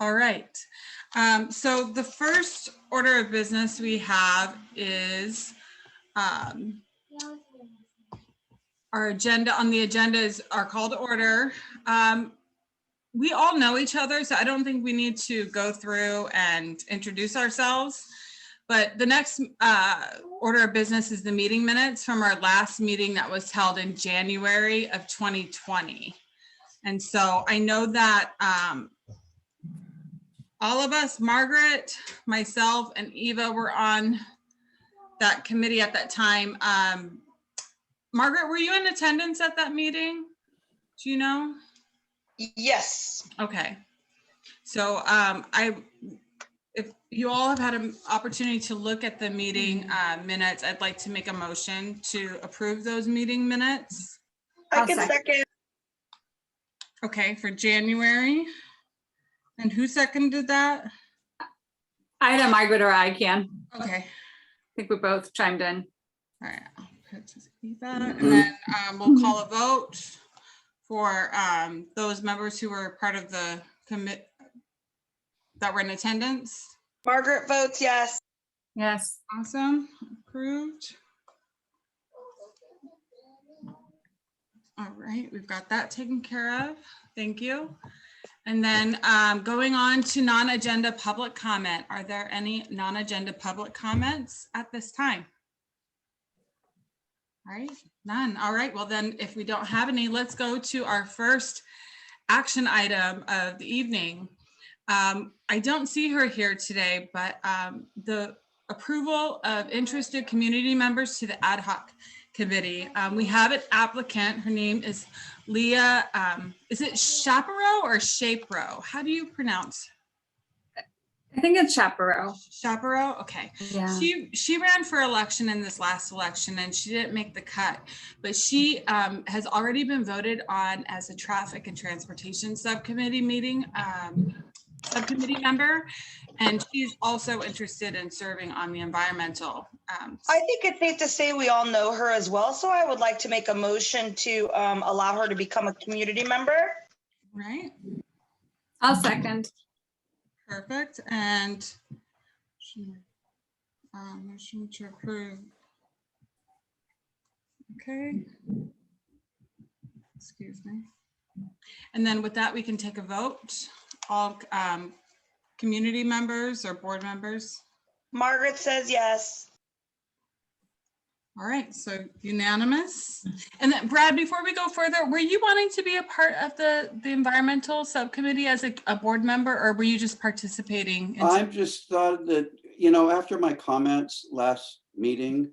All right. So the first order of business we have is our agenda. On the agenda is our call to order. We all know each other, so I don't think we need to go through and introduce ourselves. But the next order of business is the meeting minutes from our last meeting that was held in January of 2020. And so I know that all of us, Margaret, myself, and Eva were on that committee at that time. Margaret, were you in attendance at that meeting? Do you know? Yes. Okay. So if you all have had an opportunity to look at the meeting minutes, I'd like to make a motion to approve those meeting minutes. I can second. Okay, for January. And who seconded that? Either Margaret or I can. Okay. I think we both chimed in. All right, I'll put that, and then we'll call a vote for those members who were part of the commit that were in attendance. Margaret votes yes. Yes. Awesome, approved. All right, we've got that taken care of. Thank you. And then going on to non-agenda public comment. Are there any non-agenda public comments at this time? All right, none. All right, well then if we don't have any, let's go to our first action item of the evening. I don't see her here today, but the approval of interested community members to the ad hoc committee. We have an applicant. Her name is Leah. Is it Chaparro or Shapiro? How do you pronounce? I think it's Chaparro. Chaparro, okay. Yeah. She ran for election in this last election and she didn't make the cut, but she has already been voted on as a traffic and transportation subcommittee subcommittee member, and she's also interested in serving on the environmental. I think it's safe to say we all know her as well, so I would like to make a motion to allow her to become a community member. Right. I'll second. Perfect. And motion to approve. Okay. Excuse me. And then with that, we can take a vote. All community members or board members? Margaret says yes. All right, so unanimous. And then Brad, before we go further, were you wanting to be a part of the environmental subcommittee as a board member, or were you just participating? I just thought that, you know, after my comments last meeting,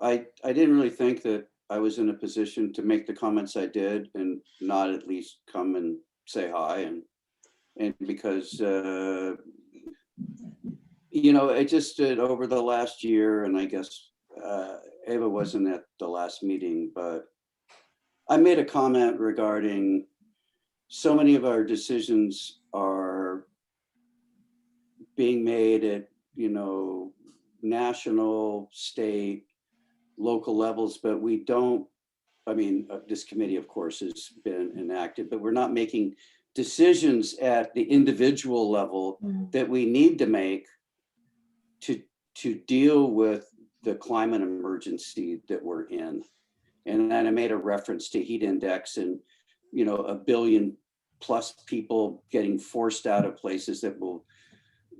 I didn't really think that I was in a position to make the comments I did and not at least come and say hi, and because you know, it just did over the last year, and I guess Ava wasn't at the last meeting, but I made a comment regarding so many of our decisions are being made at, you know, national, state, local levels, but we don't, I mean, this committee, of course, has been enacted, but we're not making decisions at the individual level that we need to make to deal with the climate emergency that we're in. And then I made a reference to heat index and, you know, 1 billion plus people getting forced out of places that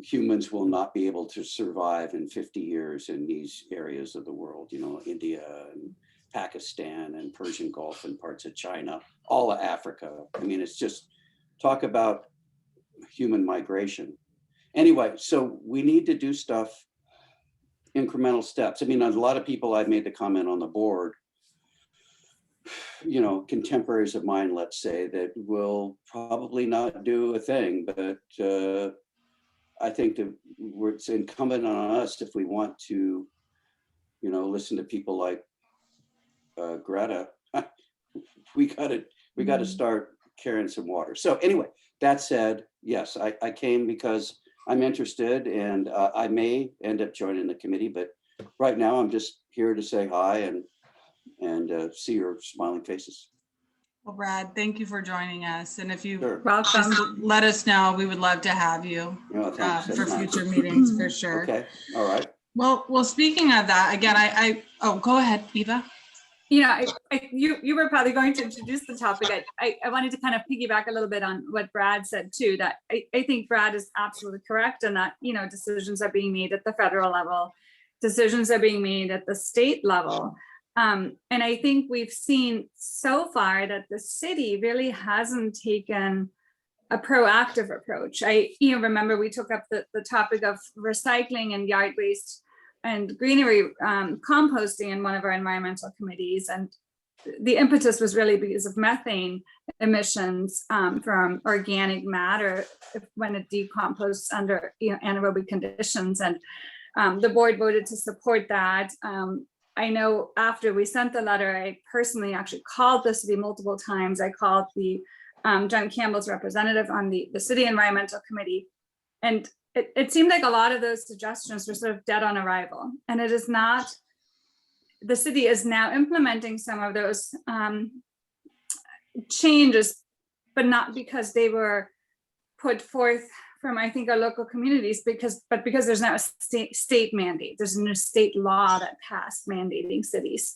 humans will not be able to survive in 50 years in these areas of the world, you know, India and Pakistan and Persian Gulf and parts of China, all of Africa. I mean, it's just talk about human migration. Anyway, so we need to do stuff, incremental steps. I mean, a lot of people, I've made the comment on the board, you know, contemporaries of mine, let's say, that will probably not do a thing, but I think that it's incumbent on us, if we want to, you know, listen to people like Greta, we got to start carrying some water. So anyway, that said, yes, I came because I'm interested, and I may end up joining the committee, but right now I'm just here to say hi and see your smiling faces. Well, Brad, thank you for joining us. And if you Sure. just Welcome. let us know, we would love to have you Oh, thanks. That's for nice. future meetings for sure. Okay, all right. Well, speaking of that, again, oh, go ahead, Eva. You were probably going to introduce the topic. I wanted to kind of piggyback a little bit on what Brad said too, that I think Brad is absolutely correct, and that, decisions are being made at the federal level, decisions are being made at the state level. And I think we've seen so far that the city really hasn't taken a proactive approach. I remember we took up the topic of recycling and yard waste and greenery composting in one of our environmental committees. And the impetus was really because of methane emissions from organic matter when it decomposts under anaerobic conditions. And the board voted to support that. I know after we sent the letter, I personally actually called the city multiple times. I called the John Campbell's representative on the city environmental committee. And it seemed like a lot of those suggestions were sort of dead on arrival. And it is not, the city is now implementing some of those changes, but not because they were put forth from, I think, our local communities, but because there's now a state mandate. There's a new state law that passed mandating cities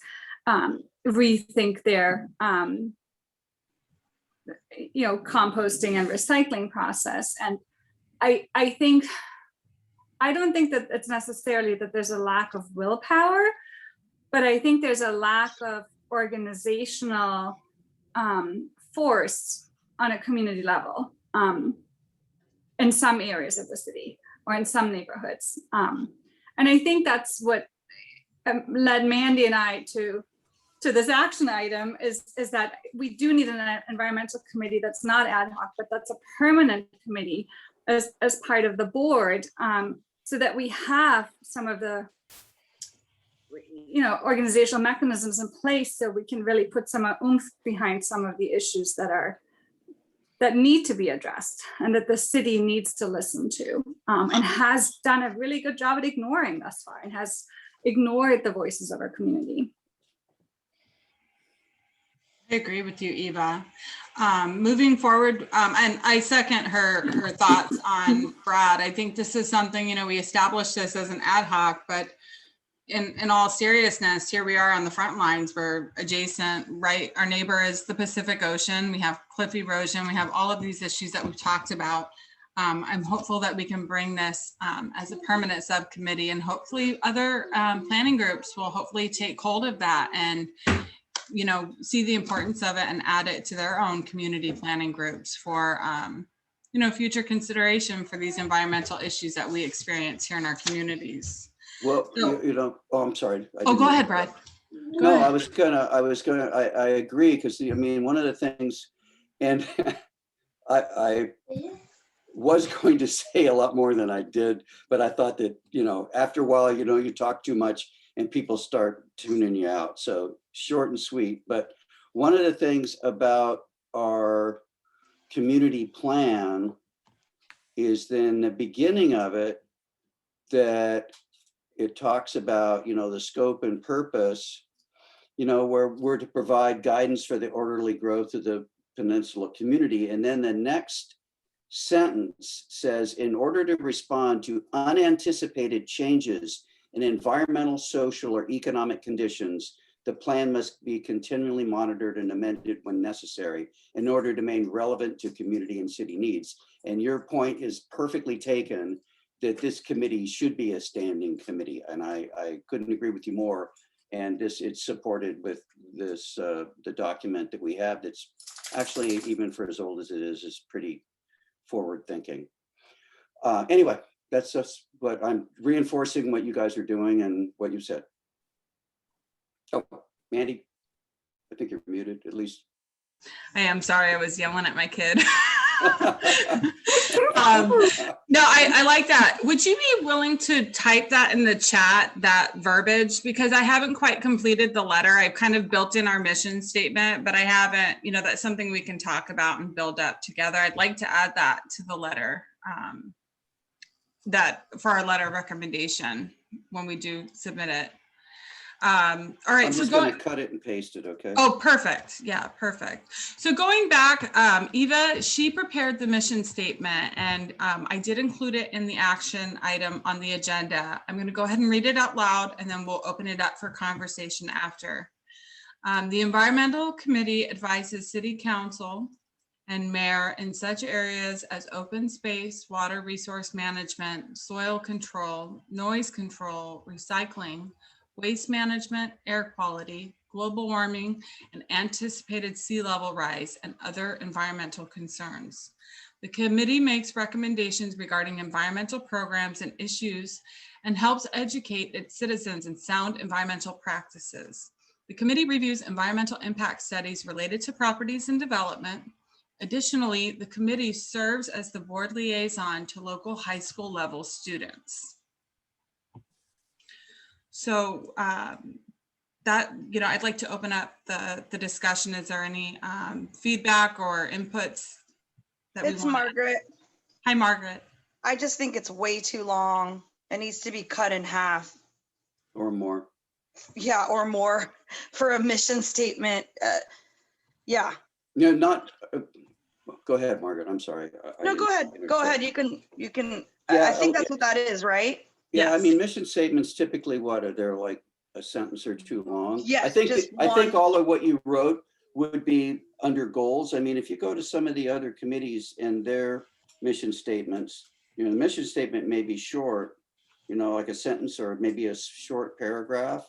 rethink their composting and recycling process. And I don't think that it's necessarily that there's a lack of willpower, but I think there's a lack of organizational force on a community level in some areas of the city or in some neighborhoods. And I think that's what led Mandy and I to this action item is that we do need an environmental committee that's not ad hoc, but that's a permanent committee as part of the board, so that we have some of the organizational mechanisms in place so we can really put some oomph behind some of the issues that need to be addressed and that the city needs to listen to, and has done a really good job at ignoring thus far and has ignored the voices of our community. I agree with you, Eva. Moving forward, and I second her thoughts on Brad. I think this is something, we established this as an ad hoc, but in all seriousness, here we are on the front lines. We're adjacent, right? Our neighbor is the Pacific Ocean. We have cliff erosion. We have all of these issues that we've talked about. I'm hopeful that we can bring this as a permanent subcommittee, and hopefully other planning groups will hopefully take hold of that and see the importance of it and add it to their own community planning groups for, future consideration for these environmental issues that we experience here in our communities. Well, I'm sorry. Go ahead, Brad. Go ahead. I agree, because one of the things, and I was going to say a lot more than I did, but I thought that, after a while, you talk too much and people start tuning you out. So short and sweet. But one of the things about our community plan is then the beginning of it, that it talks about, the scope and purpose, where we're to provide guidance for the orderly growth of the Peninsula community. And then the next sentence says, in order to respond to unanticipated changes in environmental, social, or economic conditions, the plan must be continually monitored and amended when necessary in order to remain relevant to community and city needs. And your point is perfectly taken, that this committee should be a standing committee. And I couldn't agree with you more. And it's supported with this, the document that we have that's actually, even for as old as it is pretty forward thinking. Anyway, that's just what I'm reinforcing, what you guys are doing and what you said. Oh, Mandy, I think you're muted, at least. I am sorry, I was yelling at my kid. No, I like that. Would you be willing to type that in the chat, that verbiage? Because I haven't quite completed the letter. I've kind of built in our mission statement, but I haven't, that's something we can talk about and build up together. I'd like to add that to the letter, that for our letter of recommendation when we do submit it. All I'm right, so just going. gonna cut it and paste it, okay? Oh, perfect. Yeah, perfect. So going back, Eva, she prepared the mission statement and I did include it in the action item on the agenda. I'm going to go ahead and read it out loud and then we'll open it up for conversation after. The Environmental Committee advises City Council and Mayor in such areas as open space, water resource management, soil control, noise control, recycling, waste management, air quality, global warming, and anticipated sea level rise and other environmental concerns. The committee makes recommendations regarding environmental programs and issues and helps educate its citizens in sound environmental practices. The committee reviews environmental impact studies related to properties and development. Additionally, the committee serves as the board liaison to local high school level students. So that, I'd like to open up the discussion. Is there any feedback or inputs? It's Margaret. Hi, Margaret. I just think it's way too long. It needs to be cut in half. Or more. Yeah, or more for a mission statement. Yeah. No, not, go ahead, Margaret, I'm sorry. No, go ahead. Go interject. ahead. You can, Yeah, I think that's what that is, right? Yeah, I Yes. mean, mission statements typically, what are they, like a sentence or two long? Yes, I think just I think one. all of what you wrote would be under goals. I mean, if you go to some of the other committees and their mission statements, the mission statement may be short, like a sentence or maybe a short paragraph,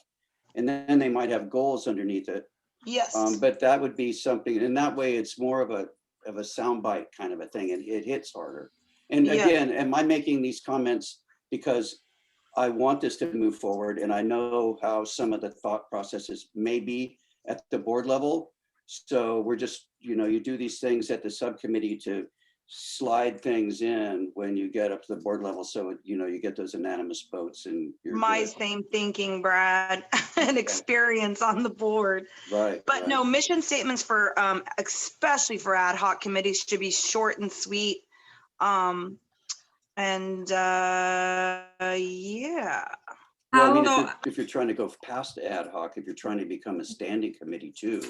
and then they might have goals underneath it. Yes. But that would be something, and that way it's more of a soundbite kind of a thing, and it hits harder. And Yeah. again, am I making these comments because I want this to move forward, and I know how some of the thought processes may be at the board level. So we're just, you do these things at the subcommittee to slide things in when you get up to the board level. So, you get those unanimous votes and you're My good. same thinking, Brad, and experience on the board. Right. But right. no, mission statements for, especially for ad hoc committees should be short and sweet. Yeah. Well, I mean, How- if you're trying to go past ad hoc, if you're trying to become a standing committee too.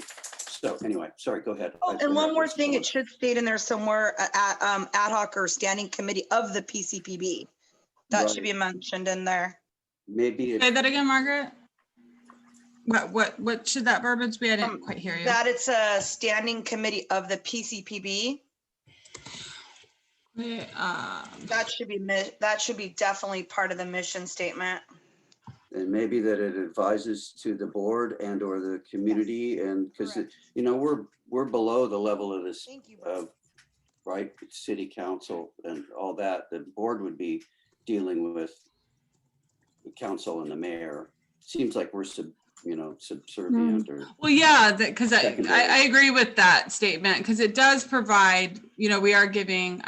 So anyway, sorry, go ahead. Oh, and one more thing, it should state in there somewhere, ad hoc or standing committee of the PCPB. That should be mentioned in there. Maybe, Say that again, Margaret. What should that verbiage be? I didn't quite hear you. That it's a standing committee of the PCPB. That should be definitely part of the mission statement. and maybe that it advises to the board and or the community, and because, Correct. we're below the level of this, Thank you, Brad. right, city council and all that. The board would be dealing with the council and the mayor. Seems like we're subservient or. Well, yeah, because Secondary. I agree with that statement because it does provide, we are giving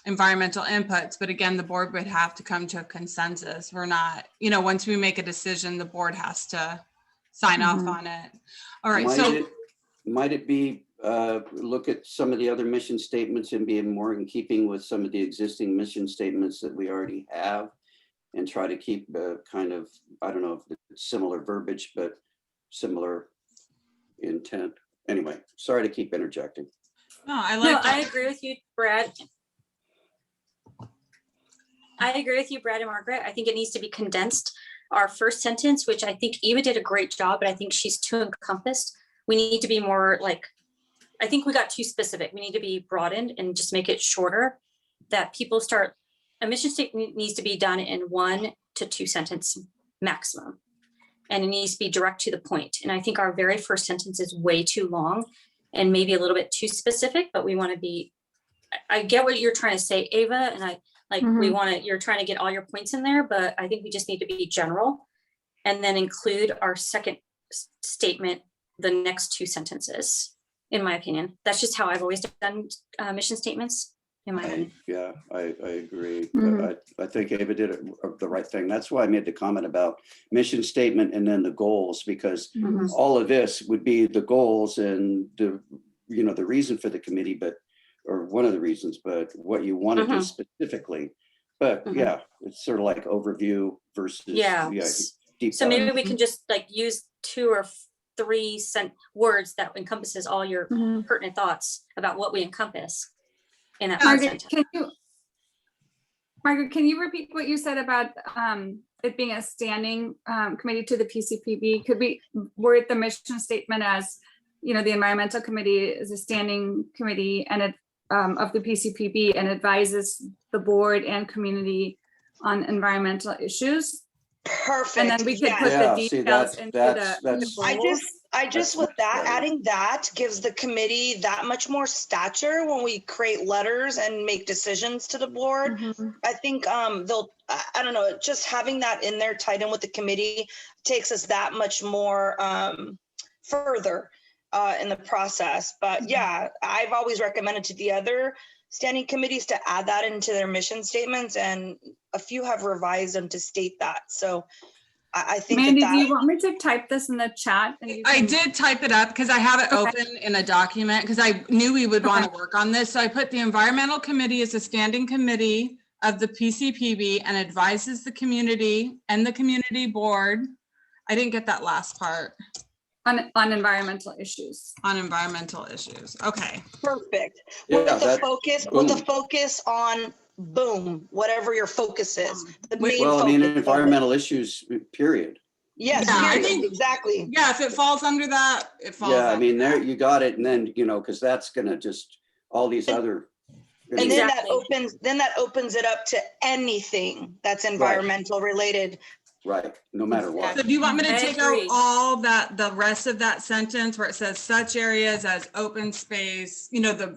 environmental inputs, but again, the board would have to come to a consensus. We're not, once we make a decision, the board has to sign off on it. All right, Might it be, look at some of the other mission statements and be more in keeping with some of the existing mission statements that we already have, and try to keep kind of, I don't know if it's similar verbiage, but similar intent. Anyway, sorry to keep interjecting. No, I agree with you, Brad. I agree with you, Brad and Margaret. I think it needs to be condensed. Our first sentence, which I think Eva did a great job, but I think she's too encompassed. We need to be more I think we got too specific. We need to be broadened and just make it shorter, that people start, a mission statement needs to be done in 1 to 2 sentence maximum. And it needs to be direct to the point. And I think our very first sentence is way too long and maybe a little bit too specific, but we want to be, I get what you're trying to say, Ava, and you're trying to get all your points in there, but I think we just need to be general and then include our second statement, the next 2 sentences, in my opinion. That's just how I've always done mission statements, in my opinion. Yeah, I agree. Mhm. I think Ava did the right thing. That's why I made the comment about mission statement and then the goals, because Mhm. all of this would be the goals and the reason for the committee, or one of the reasons, but what you want to do specifically. But Mhm. yeah, it's sort of like overview versus, Yeah. deep So dive. maybe we can just like use 2 or 3 words that encompasses all your Mhm. pertinent thoughts about what we encompass in that Margaret, sentence. Can you repeat what you said about it being a standing committee to the PCPB? Could we word the mission statement as, you know, the environmental committee is a standing committee and it of the PCPB and advises the board and community on environmental issues? Perfect. And then we could yes. put the Yeah, see, details into that's- the I goals. just That's with much that, better. adding that gives the committee that much more stature when we create letters and make decisions to the board. Mhm. I think I don't know, just having that in there tied in with the committee takes us that much more further in the process. But yeah, I've always recommended to the other standing committees to add that into their mission statements, and a few have revised them to state that. So I think Mandy, that do you want me to type this in the chat? And you I can- did type it up because I have it Okay. open in a document because I knew we would want to work on this. So I put the environmental committee as a standing committee of the PCPB and advises the community and the community board. I didn't get that last part On environmental issues. on environmental issues. Okay. perfect. Yeah, With the that- boom. focus on boom, whatever your focus is. The main Well, I mean, focus of it. environmental issues, period. Yes, Yeah, I period, think- exactly. Yeah, if it falls under that, it falls. Yeah, I under mean, there, that. you got it, and then, you know, because that's gonna just, all these other. And then Exactly. that opens it up to anything that's environmental related. Right, no matter what. So do you want me to I take out agree. all that, the rest of that sentence where it says such areas as open space, you know,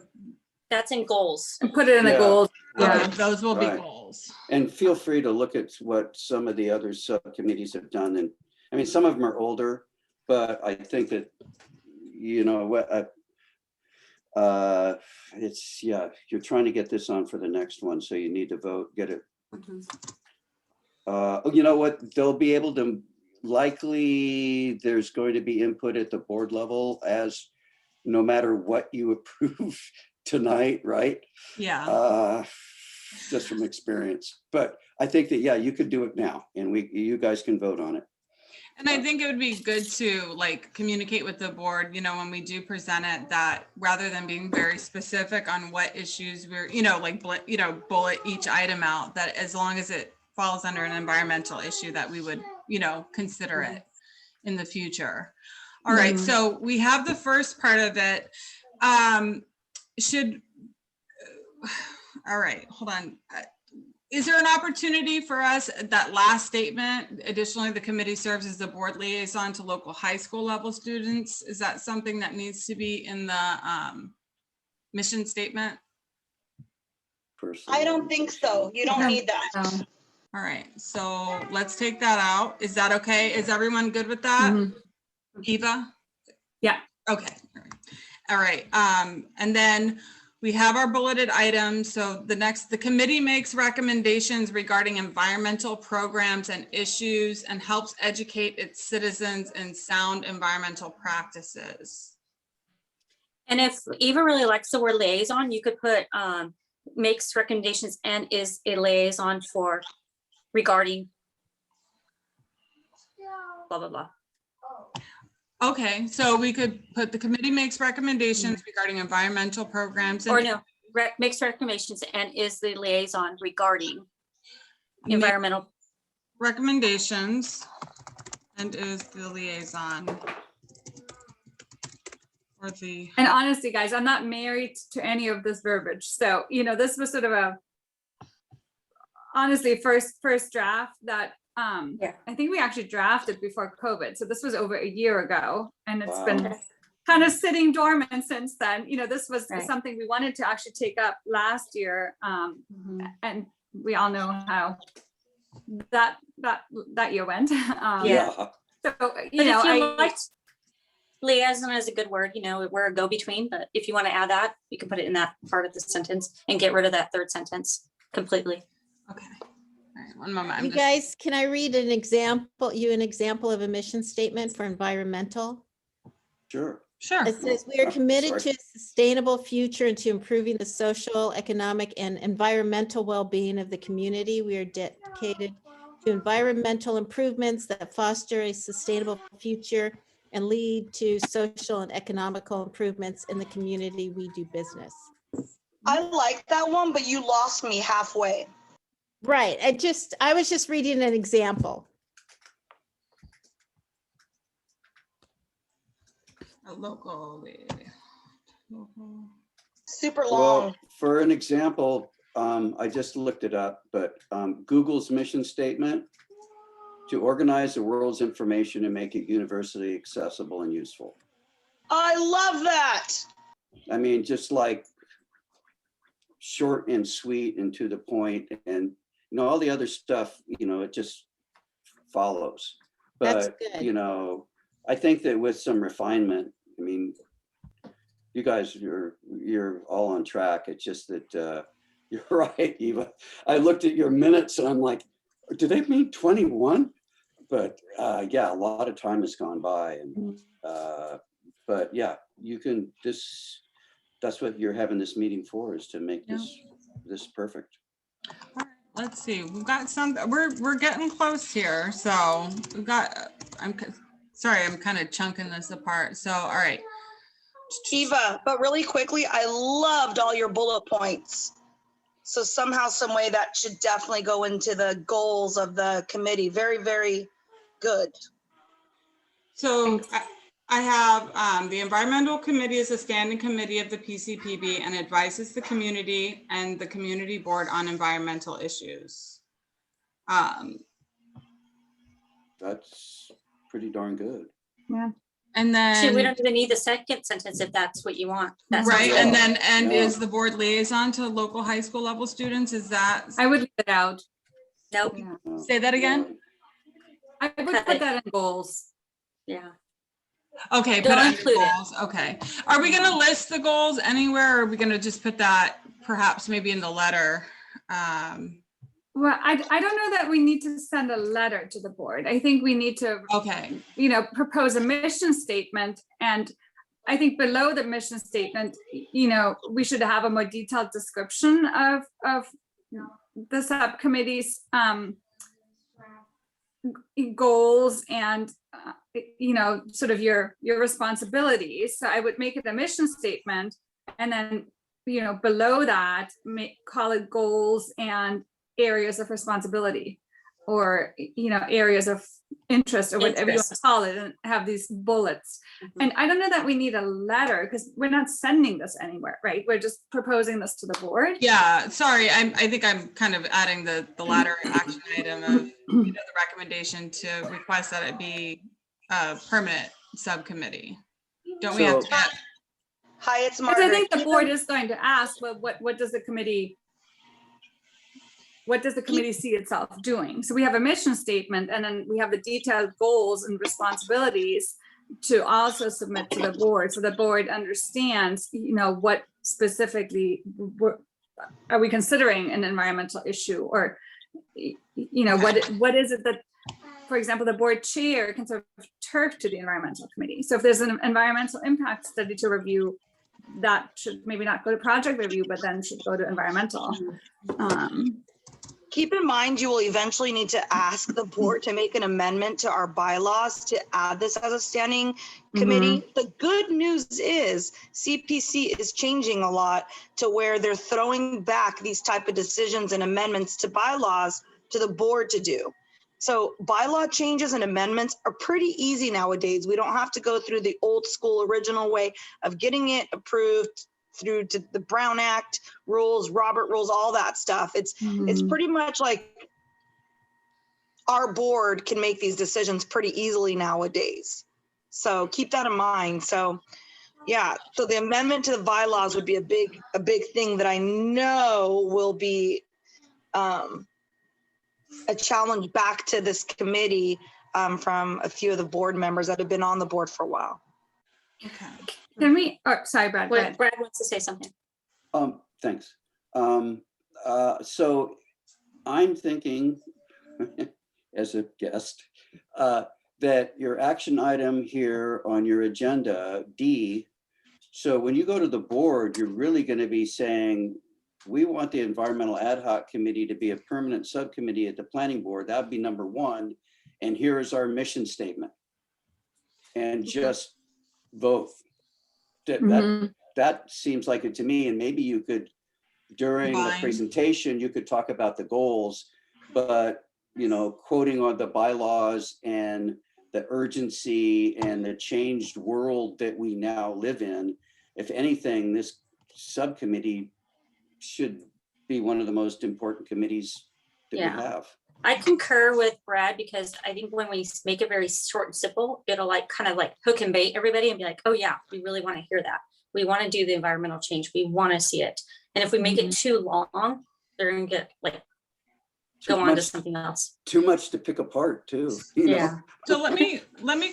That's in goals. And put it in the Yeah. goals. okay, Yeah. those will be Right. goals. And feel free to look at what some of the other subcommittees have done. And I mean, some of them are older, but I think that, you know, it's, yeah, you're trying to get this on for the next one. So you need to vote, get it. You know what, they'll be able to, likely, there's going to be input at the board level as no matter what you approve tonight, right? Yeah. Just from experience. But I think that, yeah, you could do it now and you guys can vote on it. And I think it would be good to like communicate with the board, you know, when we do present it, that rather than being very specific on what issues we're, you know, like, bullet each item out, that as long as it falls under an environmental issue, that we would, you know, consider it in the future. All right, so we have the first part of it. All right, hold on. Is there an opportunity for us, that last statement, additionally, the committee serves as the board liaison to local high school level students? Is that something that needs to be in the mission statement? I don't think so. You don't need that. So, All right, so let's take that out. Is that okay? Is everyone good with that? mhm. Eva? Yeah. Okay. All right. And then we have our bulleted items. So the committee makes recommendations regarding environmental programs and issues and helps educate its citizens in sound environmental practices. And if Eva really likes the word liaison, you could put makes recommendations and is a liaison for regarding blah, blah, blah. Okay, so we could put the committee makes recommendations regarding environmental programs. Or no, makes recommendations and is the liaison regarding Make environmental. recommendations and is the liaison for the, And honestly, guys, I'm not married to any of this verbiage. So, you know, this was sort of a, honestly, first draft that Yeah. I think we actually drafted before COVID. So this was over a year ago and it's Wow. been kind of sitting dormant since then. You know, this was Right. something we wanted to actually take up last year. And we all know how that year went. Yeah. So, But you know, if you I, liked liaison is a good word, you know, we're a go-between, but if you want to add that, you can put it in that part of the sentence and get rid of that third sentence completely. okay. All right, one moment. I'm You just- guys, can I read an example of a mission statement for environmental? Sure. Sure. It says, we are committed Sorry. to a sustainable future and to improving the social, economic, and environmental well-being of the community. We are dedicated to environmental improvements that foster a sustainable future and lead to social and economical improvements in the community we do business. I like that one, but you lost me halfway. Right, I was just reading an example. A local. Super long. Well, for an example, I just looked it up, but Google's mission statement: to organize the world's information and make it universally accessible and useful. I love that. I mean, just like short and sweet and to the point, and all the other stuff, it just follows. That's But good. I think that with some refinement, I mean, you guys, you're all on track. It's just that you're right, Eva. I looked at your minutes and I'm like, do they mean 21? But yeah, a lot of time has gone by, and but yeah, you can just. That's what you're having this meeting for, is to make this perfect. All right, let's see. We've got some. We're getting close here. So we've got. I'm sorry. I'm kind of chunking this apart. So all right. Eva, but really quickly, I loved all your bullet points. So somehow, some way that should definitely go into the goals of the committee. Very, very good. So I have the Environmental Committee is a standing committee of the PCPB and advises the community and the community board on environmental issues. That's pretty darn good. Yeah. And Actually, we then, don't even need the second sentence if that's what you want. That sounds right, good. and then, and Yeah. is the board liaison to local high school level students? Is that, I would leave it out. Nope, Yeah. say that again? I would Cut put it. that in goals. yeah. Okay, put Don't it under include it. goals. Okay. Are we gonna list the goals anywhere? Or are we gonna just put that perhaps maybe in the letter? Well, I don't know that we need to send a letter to the board. I think we need to, Okay, propose a mission statement. And I think below the mission statement, we should have a more detailed description of the subcommittee's goals and, sort of your responsibilities. So I would make it a mission statement, and then, below that, call it goals and areas of responsibility, or areas of interest, or whatever you want to call it, and have these bullets. And I don't know that we need a letter, because we're not sending this anywhere, right? We're just proposing this to the board. yeah, sorry, I think I'm kind of adding the latter action item of, the recommendation to request that it be a permanent subcommittee. Don't we have So- to get, Hi, it's Because Margaret. I think the board is going to ask, well, what does the committee see itself doing? So we have a mission statement, and then we have the detailed goals and responsibilities to also submit to the board, so the board understands, what specifically are we considering an environmental issue, or what is it that, for example, the board chair can sort of turf to the environmental committee. So if there's an environmental impact study to review, that should maybe not go to project review, but then should go to environmental. Keep in mind, you will eventually need to ask the board to make an amendment to our bylaws to add this as a standing committee. The good news is CPC is changing a lot to where they're throwing back these type of decisions and amendments to bylaws to the board to do. So bylaw changes and amendments are pretty easy nowadays. We don't have to go through the old school original way of getting it approved through to the Brown Act rules, Robert rules, all that stuff. It's pretty much like our board can make these decisions pretty easily nowadays. So keep that in mind. So yeah, so the amendment to the bylaws would be a big thing that I know will be a challenge back to this committee from a few of the board members that have been on the board for a while. okay. Can we, sorry, Brad, go ahead. Brad wants to say something. Thanks. So I'm thinking, as a guest, that your action item here on your agenda, D, so when you go to the board, you're really going to be saying, we want the environmental ad hoc committee to be a permanent subcommittee at the planning board. That would be number one. And here is our mission statement. And just vote. That seems like it to me. And maybe you could, during the Fine. presentation, you could talk about the goals, but, you know, quoting on the bylaws and the urgency and the changed world that we now live in. If anything, this subcommittee should be one of the most important committees that Yeah. we have. I concur with Brad, because I think when we make it very short and simple, it'll like kind of like hook and bait everybody and be like, oh yeah, we really want to hear that. We want to do the environmental change. We want to see it. And if we make it too long, they're going to get like, Too go on to much- something else. Too much to pick apart too. You know? Yeah. So let me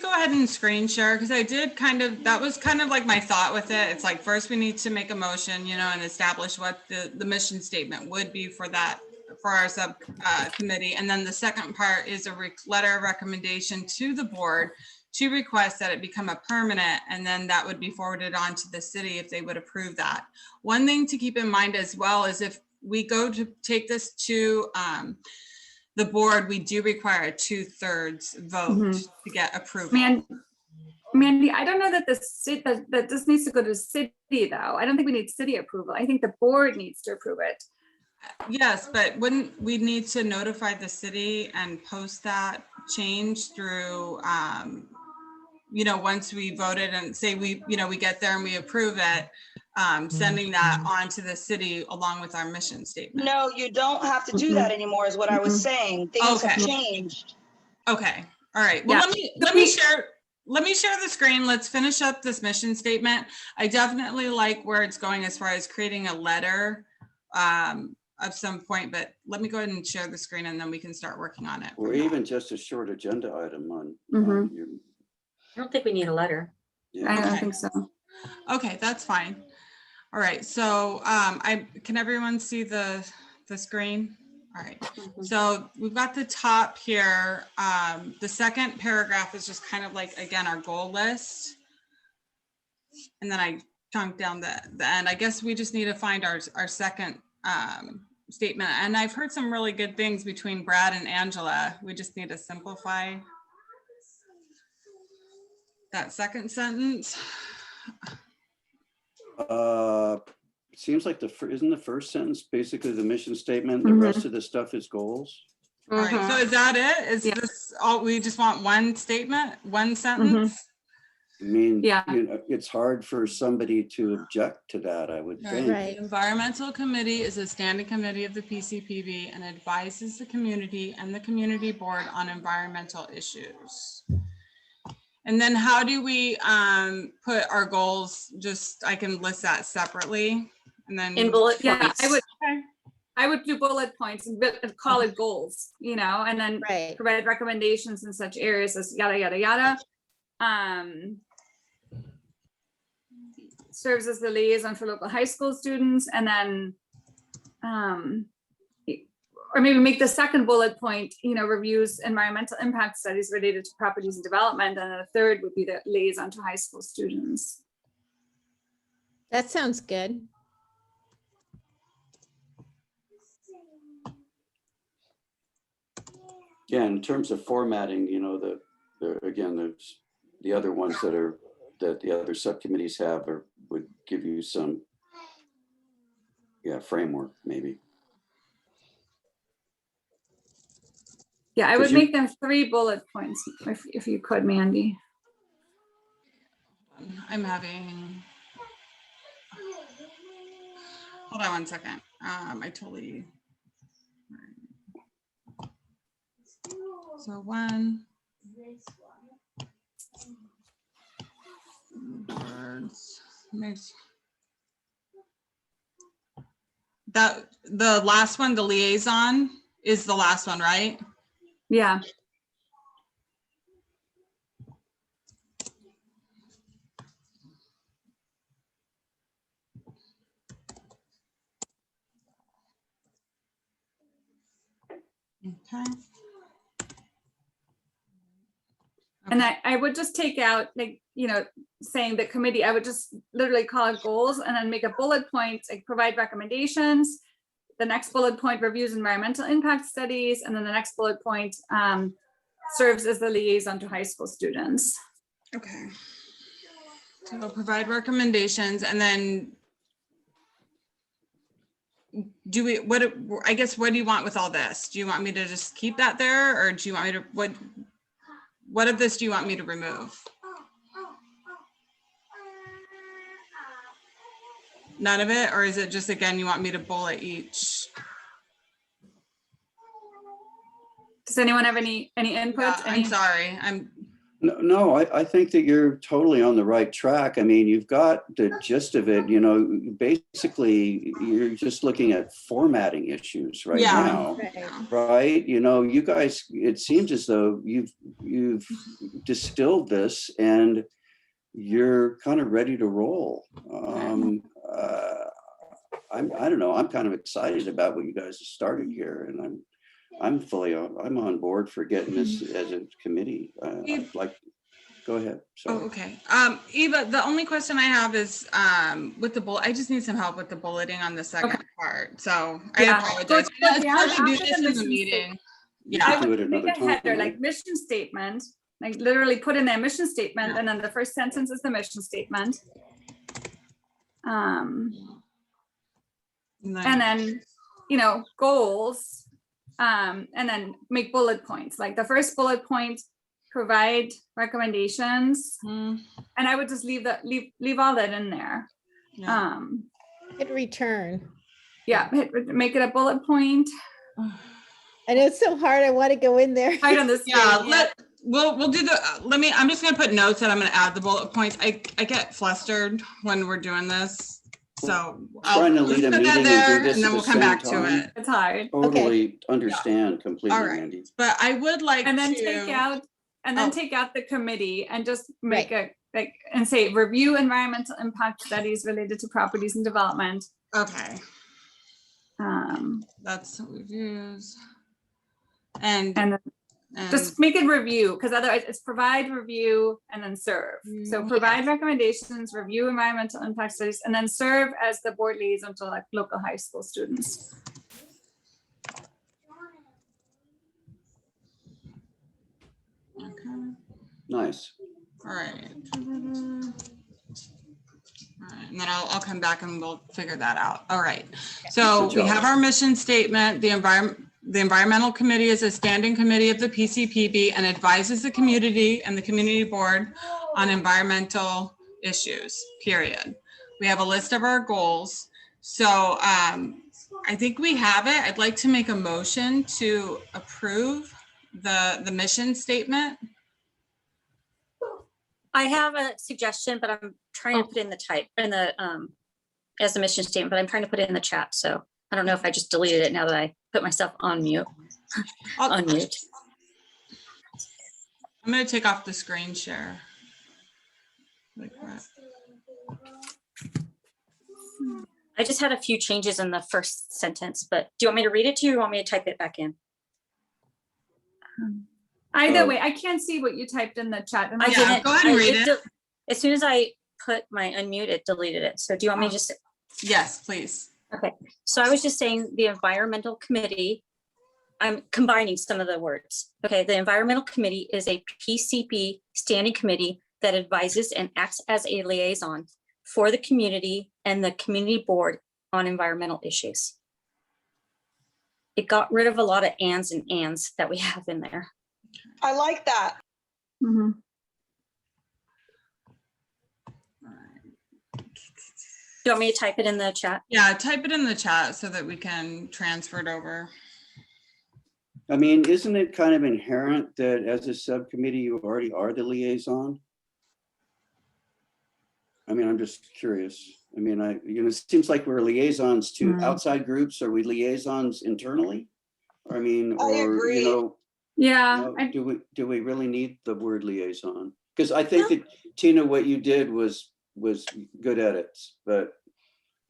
go ahead and screen share, because I did that was kind of like my thought with it. It's like, first we need to make a motion, you know, and establish what the mission statement would be for our subcommittee. And then the second part is a letter of recommendation to the board to request that it become a permanent, and then that would be forwarded on to the city if they would approve that. One thing to keep in mind as well is if we go to take this to the board, we do require a 2/3 vote to get approval. Mandy, I don't know that that this needs to go to the city though. I don't think we need city approval. I think the board needs to approve it. Yes, but wouldn't we need to notify the city and post that change through, you know, once we voted and say we get there and we approve it, sending that on to the city along with our mission statement? No, you don't have to do that anymore, is what I was saying. Things have Okay. changed. Okay, all right. Well, Yeah. let me share the screen. Let's finish up this mission statement. I definitely like where it's going as far as creating a letter of some point, but let me go ahead and share the screen and then we can start working on it. Or even just a short agenda item on your, I don't think we need a letter. yeah. I don't Okay. think so. Okay, that's fine. All right, so can everyone see the screen? All right, so we've got the top here. The second paragraph is just kind of like, again, our goal list. And then I chunked down the end. I guess we just need to find our second statement. And I've heard some really good things between Brad and Angela. We just need to simplify that second sentence. Seems like isn't the first sentence basically the mission statement? The rest of the stuff is goals. All right, so is that it? Is this all, we just want one statement, one sentence? I mean, Yeah. you know, it's hard for somebody to object to that, I would think. Right. The Environmental Committee is a standing committee of the PCPB and advises the community and the community board on environmental issues. And then how do we put our goals? Just, I can list that separately and then. In bullet Yeah, points. I would do bullet points and call it goals, you know, and then Right. provide recommendations in such areas as yada, yada, yada. Serves as the liaison for local high school students, and then or maybe make the second bullet point, you know, reviews environmental impact studies related to properties and development, and the third would be the liaison to high school students. That sounds good. Yeah, in terms of formatting, you know, again, there's the other ones that the other subcommittees have would give you some, framework maybe. Yeah, I 'Cause would you- make them 3 bullet points if you could, Mandy. I'm having. Hold on one second. I totally. So one. Words. That the last one, the liaison, is the last one, right? Yeah, Okay. And I would just take out, like, saying the committee, I would just literally call it goals and then make a bullet point, like provide recommendations. The next bullet point reviews environmental impact studies. And then the next bullet point serves as the liaison to high school students. Okay. So we'll provide recommendations, and then I guess, what do you want with all this? Do you want me to just keep that there, or do you want me to, what of this do you want me to remove? None of it, or is it just, again, you want me to bullet each? Does anyone have any input? Yeah, I'm sorry. No, I think that you're totally on the right track. I mean, you've got the gist of it, basically you're just looking at formatting issues right now, right? You guys, it seems as though you've distilled this and you're kind of ready to roll. I don't know, I'm kind of excited about what you guys have started here, and I'm on board for getting this as a committee. I'd like, go ahead. Sorry. Oh, okay. Eva, the only question I have is with the bullet. I just need some help with the bulleting on the second part. So I apologize. It's hard to do this in the meeting. I would make a header, like mission statement, like literally put in their mission statement, and then the first sentence is the mission statement. And then, goals. And then make bullet points. Like the first bullet point, provide recommendations, and I would just leave all that in there. Yeah. Hit return. Yeah, make it a bullet point. I know it's so hard. I want to go in there. Right on this. We'll do the. I'm just gonna put notes that I'm gonna add the bullet points. I get flustered when we're doing this. So trying to lead a meeting and do this, and then we'll come back to it. It's hard. Totally understand completely, All right. Andy. But I would like and then to take out the committee and just make and say review environmental impact studies related to properties and development. Okay. That's reviews. And just make it review, because otherwise it's provide, review, and then serve. So provide recommendations, review environmental impact studies, and then serve as the board liaison to like local high school students. Okay. Nice. All right. All right, and then I'll come back and we'll figure that out. All right. So we have our mission statement. The Environmental Committee is a standing committee of the PCPB and advises the community and the community board on environmental issues, period. We have a list of our goals. So I think we have it. I'd like to make a motion to approve the mission statement. I have a suggestion, but I'm trying to put in as a mission statement, but I'm trying to put it in the chat. So I don't know if I just deleted it now that I put myself on mute. Unmute. I'm going to take off the screen share. Like that. I just had a few changes in the first sentence, but do you want me to read it to you, or you want me to type it back in? Either way, I can't see what you typed in the chat. I didn't. Go ahead and read it. As soon as I put my unmute, it deleted it. So do you want me to just? Yes, please. Okay. So I was just saying the Environmental Committee, I'm combining some of the words. Okay. The Environmental Committee is a PCP standing committee that advises and acts as a liaison for the community and the community board on environmental issues. It got rid of a lot of ands and ands that we have in there. I like that. Mm-hmm. Do you want me to type it in the chat? Yeah, type it in the chat so that we can transfer it over. I mean, isn't it kind of inherent that as a subcommittee, you already are the liaison? I mean, I'm just curious. I mean, it seems like we're liaisons to outside groups. Are we liaisons internally? I mean, I agree. Yeah. Do we really need the word liaison? Because I think that Tina, what you did was good at it,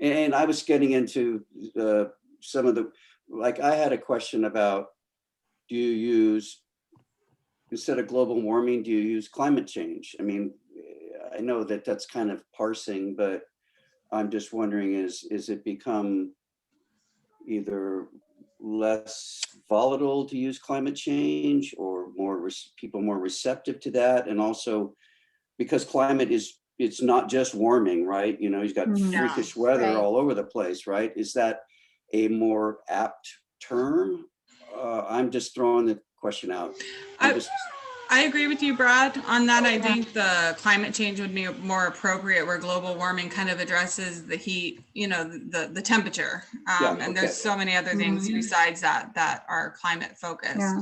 and I was getting into some of the, like I had a question about, do you use instead of global warming, do you use climate change? I mean, I know that that's kind of parsing, but I'm just wondering, is it become either less volatile to use climate change, or people more receptive to that? And also because climate it's not just warming, right? You know, he's got Mhm. freakish weather Right. all over the place, right? Is that a more apt term? I'm just throwing the question out. I agree with you, Brad, on that. I Yeah. think the climate change would be more appropriate, where global warming kind of addresses the heat, the temperature. Yeah, And okay. there's so many other things Mhm. besides that are climate focused. Yeah.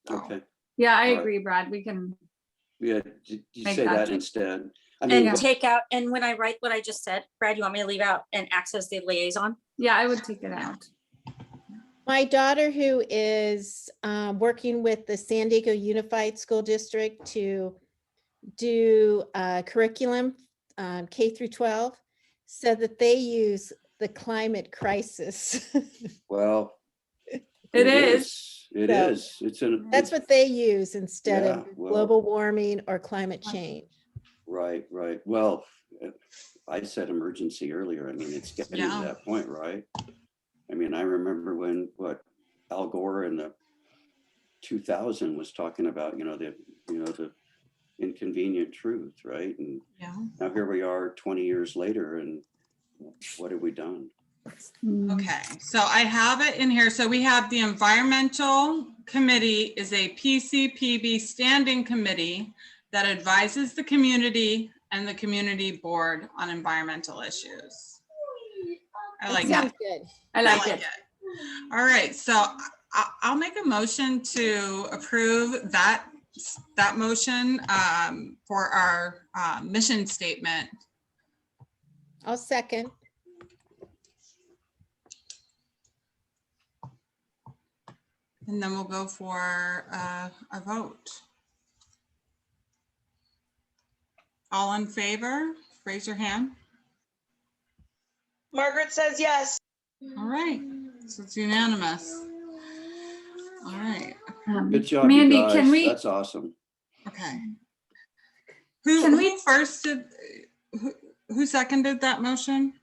So, Okay, Yeah, I All right. agree, Brad. We can, yeah, you Make say that that change. instead. I mean, And take out, and when I write what I just said, Brad, you want me to leave out and access the liaison? yeah, I would take it out. My daughter, who is working with the San Diego Unified School District to do curriculum K through 12, said that they use the climate crisis. well. It is. It So, is. It's an. That's what they use instead Yeah, of well. global warming or climate change. Right, right. Well, I said emergency earlier. I mean, it's getting Yeah. to that point, right? I mean, I remember when Al Gore in the 2000 was talking about, the inconvenient truth, right? And yeah. now here we are 20 years later, and what have we done? Okay, so I have it in here. So we have the Environmental Committee is a PCPB standing committee that advises the community and the community board on environmental issues. I like Sounds that. good. I like it. All right, so I'll make a motion to approve that motion for our mission statement. I'll second. And then we'll go for a vote. All in favor, raise your hand. Margaret says yes. All right, so it's unanimous. All right, Good job, you Mandy, guys. can we, That's awesome. okay. Can Who we- first did, who seconded that motion?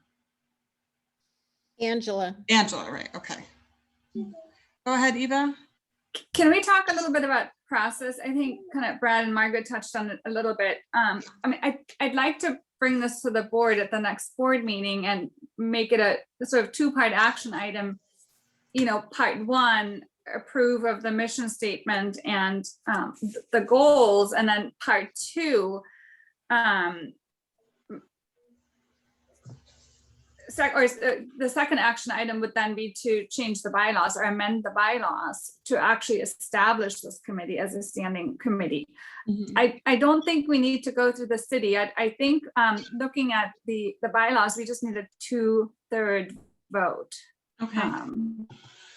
Angela. Angela, right, okay. Go ahead, Eva. can we talk a little bit about process? I think kind of Brad and Margaret touched on it a little bit. I mean, I'd like to bring this to the board at the next board meeting and make it a sort of two-part action item. Part one, approve of the mission statement and the goals, and then part two, the second action item would then be to change the bylaws or amend the bylaws to actually establish this committee as a standing committee. I don't think we need to go through the city. I think looking at the bylaws, we just need a 2/3 vote. Okay,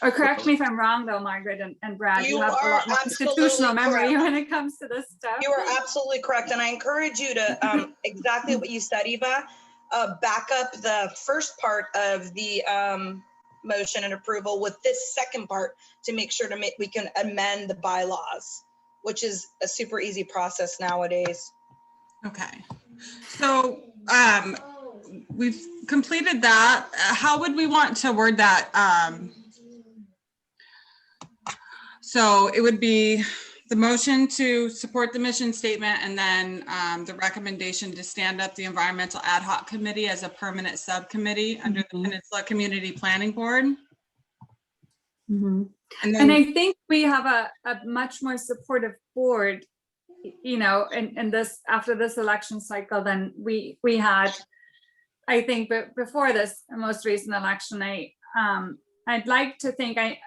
Or correct me if I'm wrong though, Margaret and Brad, you You have a are lot more absolutely institutional memory correct. when it comes to this stuff. You are absolutely correct. And I encourage you to, exactly what you said, Eva, back up the first part of the motion and approval with this second part to make sure we can amend the bylaws, which is a super easy process nowadays. okay. So we've completed that. How would we want to word that? So it would be the motion to support the mission statement, and then the recommendation to stand up the Environmental Ad Hoc Committee as a permanent subcommittee under the Peninsula Community Planning Board. Mhm. And And then, I think we have a much more supportive board, in this, after this election cycle than we had, I think, but before this most recent election. I'd like to think I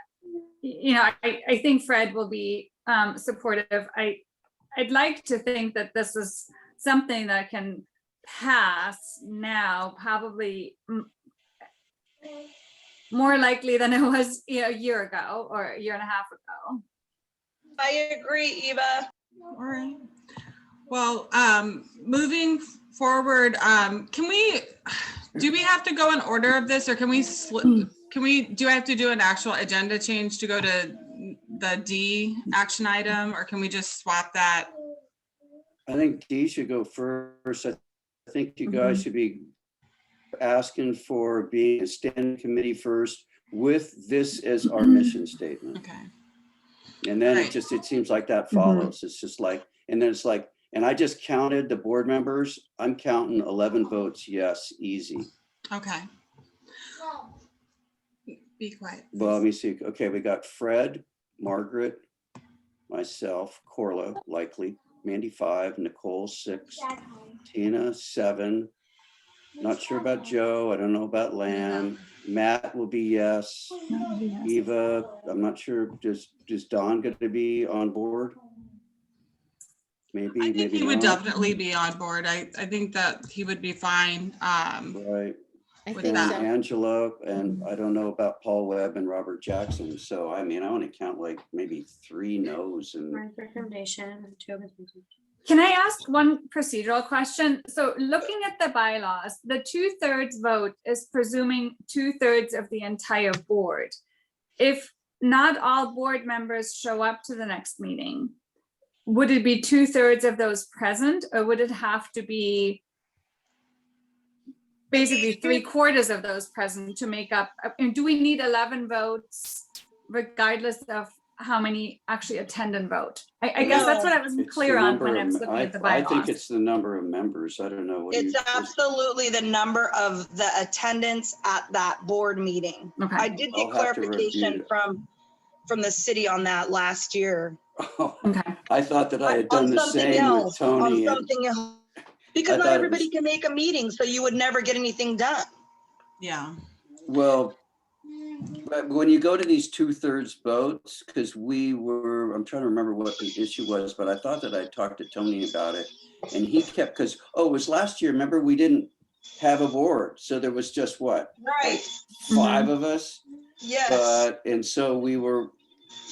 think Fred will be supportive. I'd like to think that this is something that can pass now, probably more likely than it was a year ago or a year and a half ago. I agree, Eva. all right. Well, moving forward, do we have to go in order of this, or can we do I have to do an actual agenda change to go to the D action item, or can we just swap that? I think D should go first. I think you guys should be asking for being a standing committee first with this as our mission statement. Okay. And then Right. it seems like that follows. It's just like, and then it's like, and I just counted the board members. I'm counting 11 votes. Yes, easy. Okay. Be quiet. Well, let me see. Okay, we got Fred, Margaret, myself, Corla, likely, Mandy 5, Nicole 6, Tina 7. Not sure about Joe. I don't know about Lamb. Matt will be yes. Eva, I'm not sure. Is Don going to be on board? Maybe, I think maybe he would not. definitely be on board. I think that he would be fine. Right. I With think And that. so. Angela, and I don't know about Paul Webb and Robert Jackson. So, I mean, I want to count like maybe 3 no's and My recommendation. Can I ask one procedural question? So looking at the bylaws, the 2/3 vote is presuming 2/3 of the entire board. If not all board members show up to the next meeting, would it be 2/3 of those present, or would it have to be basically 3/4 of those present to make up? And do we need 11 votes regardless of how many actually attend and vote? I guess that's what I wasn't it's clear the on number when I of- was looking at the I think bylaws. it's the number of members. I don't know. What do It's you- absolutely the number of the attendance at that board meeting. I Okay, did I'll get have to clarification review. from the city on that last year. okay. I thought that I had On done the something same with else, Tony. on and- something else. I Because not thought it everybody was- can make a meeting, so you would never get anything done. Yeah. Well, but when you go to these 2/3 votes, because I'm trying to remember what the issue was, but I thought that I talked to Tony about it. And he kept, because, it was last year, remember, we didn't have a board. So there was just what? Right, 5 of us? yes. And so we were,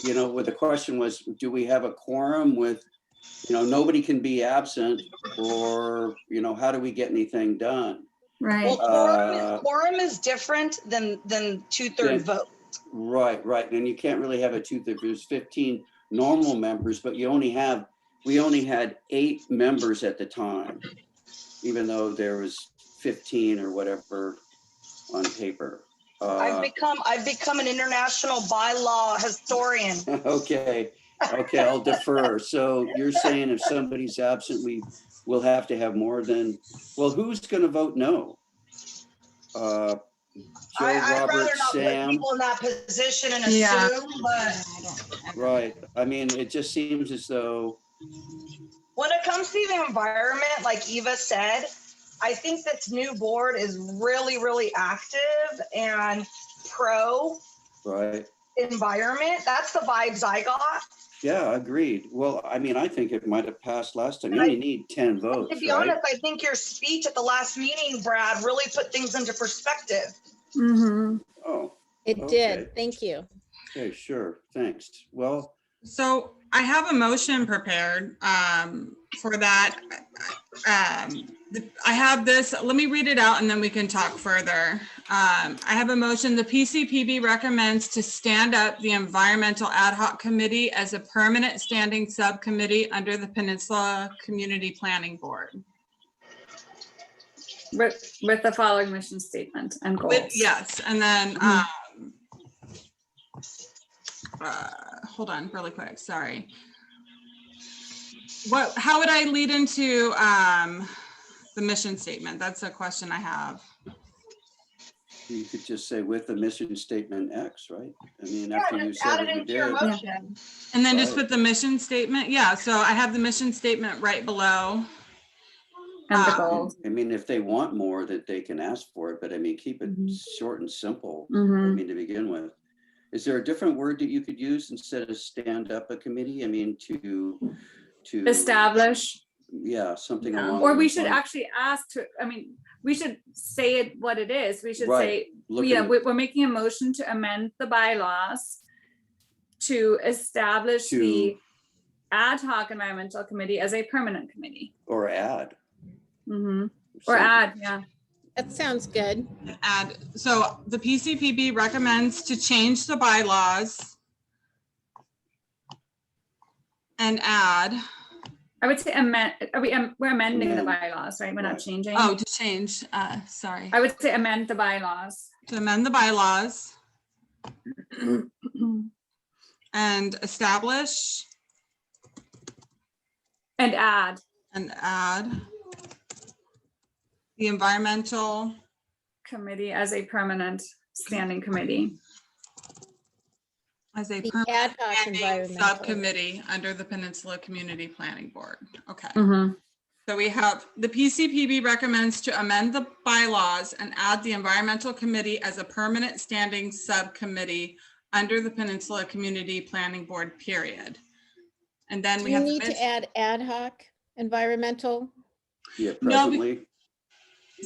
where the question was, do we have a quorum with, nobody can be absent, or, how do we get anything done? Right. Well, quorum is different than 2/3 vote. Right. And you can't really have a 2/3. There's 15 normal members, but we only had 8 members at the time, even though there was 15 or whatever on paper. I've become an international bylaw historian. Okay, I'll defer. So you're saying if somebody's absent, we'll have to have more than, well, who's going to vote no? Joe, I'd Robert, rather not put Sam. people in that position and Yeah. assume, but Right. I mean, it just seems as though, when it comes to the environment, like Eva said, I think this new board is really, really active and pro right. environment. That's the vibes I got. Yeah, agreed. Well, I mean, I think it might have passed last time. You only need 10 votes, To be right? honest, I think your speech at the last meeting, Brad, really put things into perspective. Mm-hmm. Oh, It Okay. did. Thank you. okay, sure. Thanks. Well, So I have a motion prepared for that. I have this, let me read it out and then we can talk further. I have a motion. The PCPB recommends to stand up the Environmental Ad Hoc Committee as a permanent standing subcommittee under the Peninsula Community Planning Board. With the following mission statement and goals. Yes, and then, hold on really quick, sorry. How would I lead into the mission statement? That's a question I have. you could just say with the mission statement X, right? I mean, Yeah, after you just said add what it you into your did. motion. And then just Right. put the mission statement. Yeah, so I have the mission statement right below. And the goals. I mean, if they want more, that they can ask for it, but I mean, keep it short and simple. I Mhm. mean, to begin with. Is there a different word that you could use instead of stand up a committee? I mean, to Establish, yeah, something Yeah. along. or we those should lines. actually ask to, we should say it what it is. We should Right. say, Look yeah, at- we're making a motion to amend the bylaws to establish the ad hoc environmental committee as a permanent committee. or add. Mhm. Or something. add, yeah. That sounds good. So the PCPB recommends to change the bylaws and add, I would say amend, we're amending the Amend. bylaws, right? We're not Right. changing. oh, to change, sorry, I would say amend the bylaws. to amend the bylaws and establish And add and add the environmental committee as a permanent standing committee. as a The permanent ad hoc standing environmental. subcommittee under the Peninsula Community Planning Board. Okay. Mhm. So we have, the PCPB recommends to amend the bylaws and add the environmental committee as a permanent standing subcommittee under the Peninsula Community Planning Board, period. And then Do we you have. the need to add ad hoc environmental? Yeah, No, presently.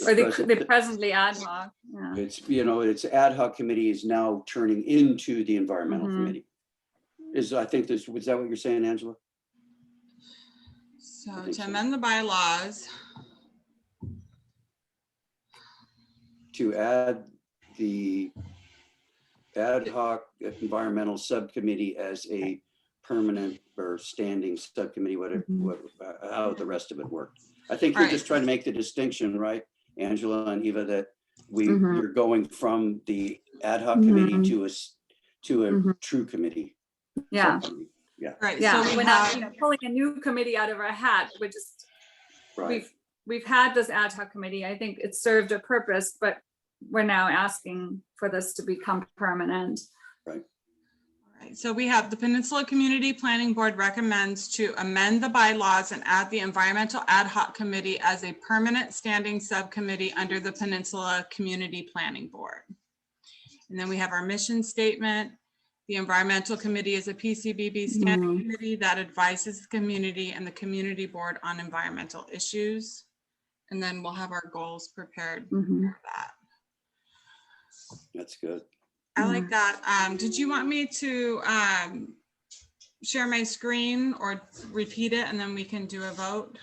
Or Present- they presently ad hoc, yeah. It's, you know, it's ad hoc committee is now turning into the environmental Mhm. committee. I think this, was that what you're saying, Angela? So I think to so. amend the bylaws, To add the ad hoc environmental subcommittee as a permanent or standing subcommittee, whatever, how the rest of it worked. I think you're Right. just trying to make the distinction, right, Angela and Eva, that Mhm. you're going from the ad hoc committee Mhm. to a Mhm. true committee. Yeah, subcommittee. Yeah, right, yeah. so we We're not, have, pulling a new committee out of our hat. We're just, right. we've had this ad hoc committee. I think it served a purpose, but we're now asking for this to become permanent. right, so we have the Peninsula Community Planning Board recommends to amend the bylaws and add the environmental ad hoc committee as a permanent standing subcommittee under the Peninsula Community Planning Board. And then we have our mission statement. The environmental committee is a PCBB standing committee that advises the community and the community board on environmental issues. And then we'll have our goals prepared for Mhm. that. That's good. I like that. Did you want me to share my screen or repeat it and then we can do a vote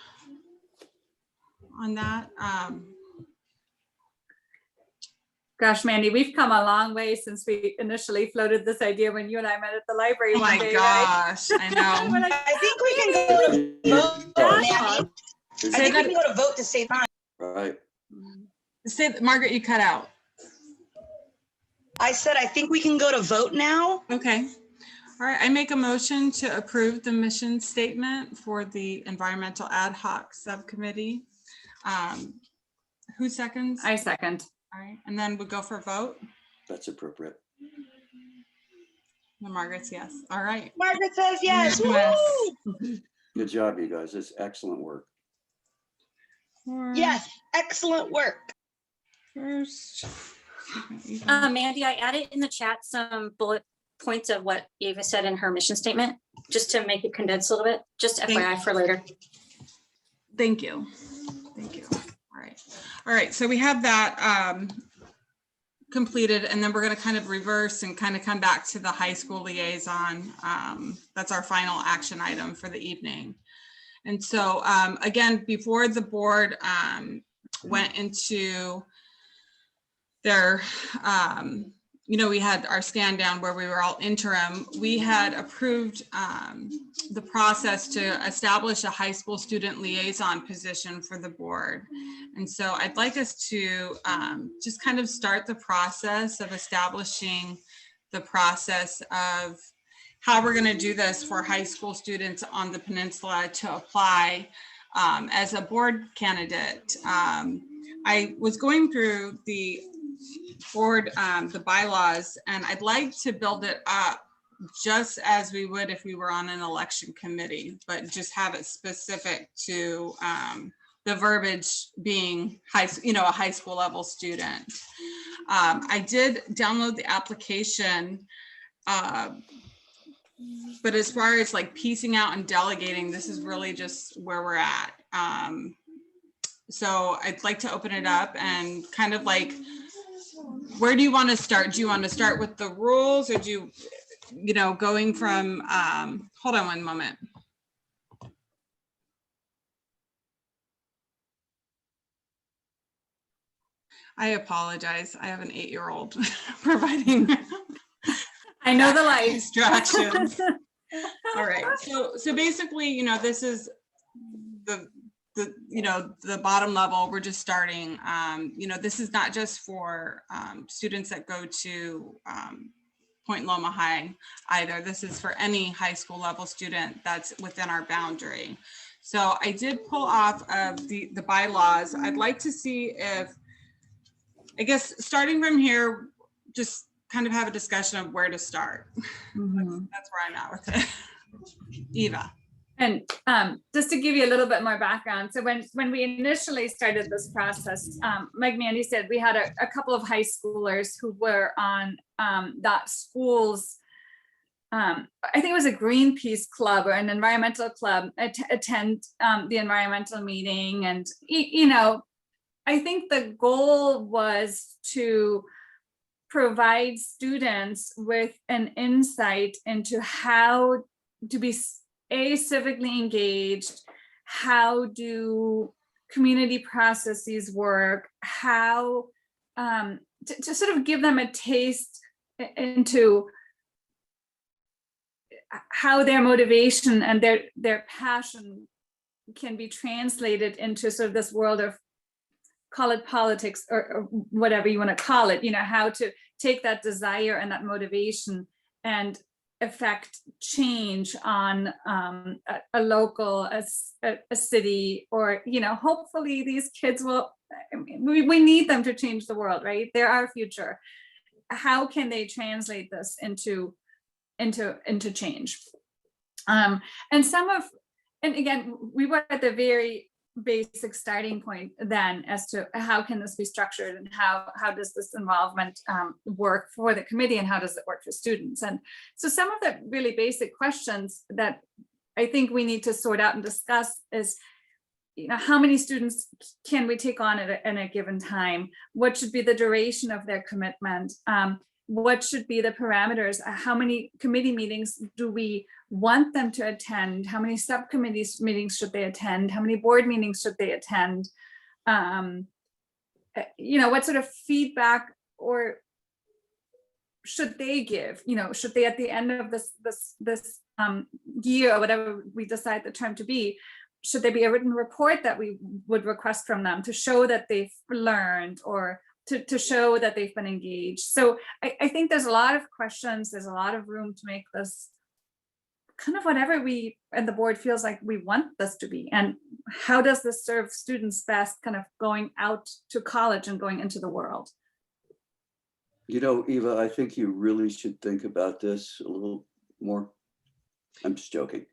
on that? Gosh, Mandy, we've come a long way since we initially floated this idea when you and I met at the library Oh one my day, right? gosh, I know. We're like, I think we can go to vote, Mandy. I Say think we that, can go to vote to save time. Right. say, Margaret, you cut out. I said, I think we can go to vote now. Okay. All right, I make a motion to approve the mission statement for the environmental ad hoc subcommittee. Who seconds? I second. All right, and then we'll go for a vote. That's appropriate. And Margaret's yes. All right. Margaret says yes. Yes. Woo! Good job, you guys. It's excellent work. Yes, excellent work. First. Mandy, I added in the chat some bullet points of what Eva said in her mission statement, just to make it condensed a little bit, just FYI for later. Thank you. Thank you. All right. All right. So we have that completed, and then we're going to kind of reverse and kind of come back to the high school liaison. That's our final action item for the evening. And so again, before the board went into their, we had our stand down where we were all interim. We had approved the process to establish a high school student liaison position for the board. And so I'd like us to just kind of start the process of establishing the process of how we're going to do this for high school students on the peninsula to apply as a board candidate. I was going through the board, the bylaws, and I'd like to build it up just as we would if we were on an election committee, but just have it specific to the verbiage being a high school level student. I did download the application, but as far as like piecing out and delegating, this is really just where we're at. So I'd like to open it up and kind of like, where do you want to start? Do you want to start with the rules, or do you, going from, hold on one moment. I apologize. I have an 8-year-old providing I know the life. distractions. All right, so basically, you know, this is the you know, the bottom level. We're just starting. You know, this is not just for students that go to Point Loma High either. This is for any high school level student that's within our boundary. So I did pull off of the bylaws. I'd like to see if, I guess, starting from here, just kind of have a discussion of where to start. That's where I'm at with it. Eva. And just to give you a little bit more background, so when we initially started this process, like Mandy said, we had a couple of high schoolers who were on that school's, I think it was a Greenpeace club or an environmental club, attend the environmental meeting. And, you know, I think the goal was to provide students with an insight into how to be civically engaged, how do community processes work, how to sort of give them a taste into how their motivation and their passion can be translated into sort of this world of, call it politics or whatever you want to call it, you know, how to take that desire and that motivation and affect change on a local, a city, or, you know, hopefully these kids will, we need them to change the world, right? They're our future. How can they translate this into change? And again, we were at the very basic starting point then as to how can this be structured and how does this involvement work for the committee and how does it work for students. And so some of the really basic questions that I think we need to sort out and discuss is, you know, how many students can we take on at a given time? What should be the duration of their commitment? What should be the parameters? How many committee meetings do we want them to attend? How many subcommittees meetings should they attend? How many board meetings should they attend? You know, what sort of feedback or should they give? You know, should they at the end of this year or whatever we decide the term to be, should there be a written report that we would request from them to show that they've learned or to show that they've been engaged? So I think there's a lot of questions. There's a lot of room to make this kind of whatever we and the board feels like we want this to be. And how does this serve students best kind of going out to college and going into the world? You know, Eva, I think you really should think about this a little more. I'm just joking.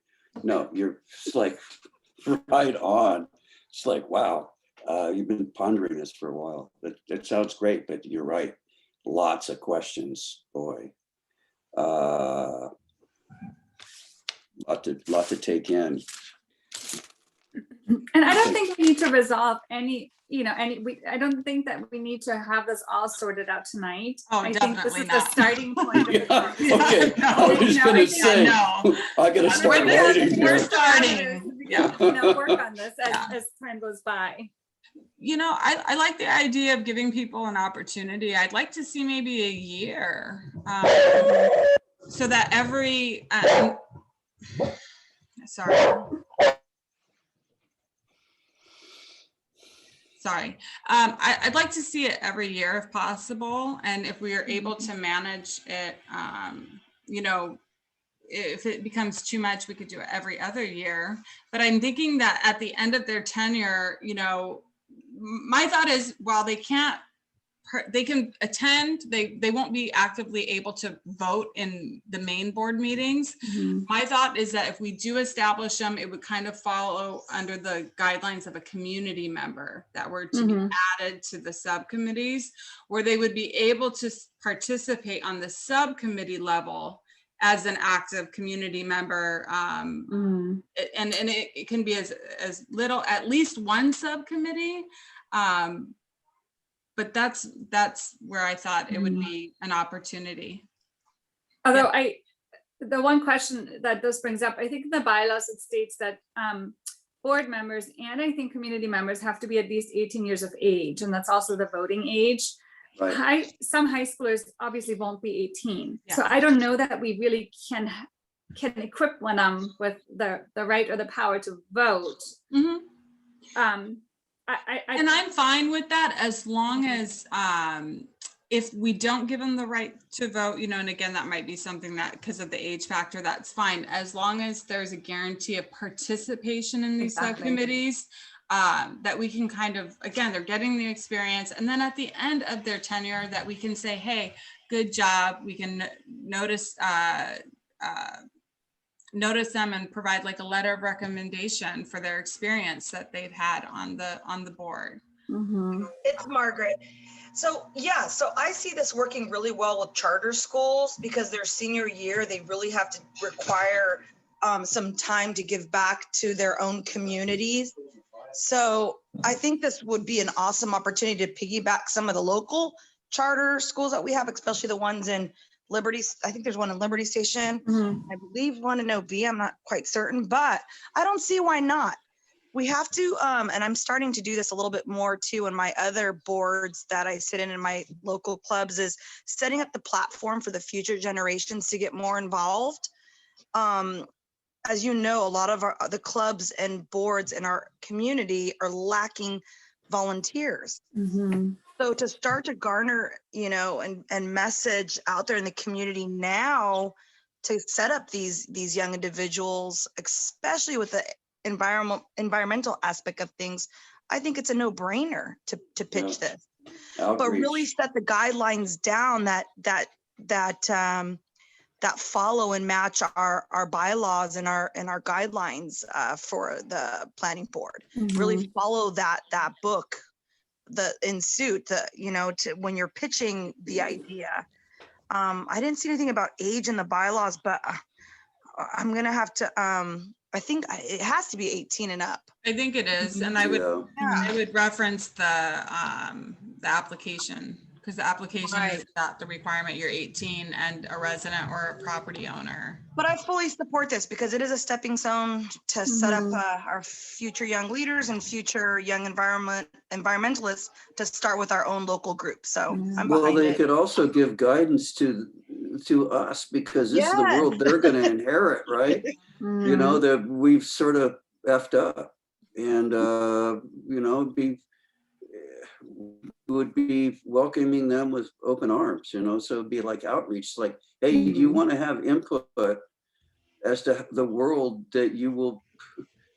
No, you're just like right on. It's like, wow. You've been pondering this for a while. That sounds great, but you're right. Lots of questions, boy. Lot to take in. And I don't think we need to resolve any, you know, I don't think that we need to have this all sorted out tonight. Oh, I think this is definitely not. the starting point. Yeah, okay, I was No, gonna say, no. I gotta start writing We're here. starting. Yeah. You know, work on this Yeah. as time goes by. You know, I like the idea of giving people an opportunity. I'd like to see maybe a year, so that every, I'd like to see it every year if possible. And if we are able to manage it, you know, if it becomes too much, we could do it every other year. But I'm thinking that at the end of their tenure, you know, my thought is, while they can attend, they won't be actively able to vote in the main board meetings. My thought is that if we do establish them, it would kind of follow under the guidelines of a community member that were to be added to the subcommittees, where they would be able to participate on the subcommittee level as an active community member. And it can be as little, at least one subcommittee. But that's where I thought it would be an opportunity. Although the one question that this brings up, I think in the bylaws, it states that board members and I think community members have to be at least 18 years of age. And that's also the voting age. Right. Some high schoolers obviously won't be 18. Yeah. So I don't know that we really can can equip them with the right or the power to vote. Mhm. And I I'm fine with that as long as, if we don't give them the right to vote, you know, and again, that might be something that, because of the age factor, that's fine. As long as there's a guarantee of participation in these Exactly. subcommittees, that we can kind of, again, they're getting the experience. And then at the end of their tenure, that we can say, hey, good job. We can notice them and provide like a letter of recommendation for their experience that they've had on the board. Mhm. It's Margaret. So yeah, so I see this working really well with charter schools because their senior year, they really have to require some time to give back to their own communities. So I think this would be an awesome opportunity to piggyback some of the local charter schools that we have, especially the ones in Liberty. I think there's one in Liberty Station. Mhm. I believe one in OB. I'm not quite certain, but I don't see why not. We have to, and I'm starting to do this a little bit more too in my other boards that I sit in my local clubs, is setting up the platform for the future generations to get more involved. As you know, a lot of the clubs and boards in our community are lacking volunteers. Mhm. So to start to garner, you know, and message out there in the community now to set up these young individuals, especially with the environmental aspect of things, I think it's a no-brainer to pitch Yeah. this. But really Outreach. set the guidelines down that follow and match our bylaws and our guidelines for the planning board. Really follow that book, in suit, you know, to when you're pitching the idea. I didn't see anything about age in the bylaws, but I'm gonna have to. I think it has to be 18 and up. I think it is, and Yeah. I would reference the application, because the application Right. is that the requirement, you're 18 and a resident or a property owner. But I fully support this because it is a stepping stone to set up our future young leaders and future young environmentalists to start with our own local group. So I'm Well, behind they it. could also give guidance to us because this is the Yes. world they're going to inherit, right? You know, that we've sort of effed up, and you know, would be welcoming them with open arms, you know. So it'd be like outreach, like, hey, do you want to have input as to the world that you will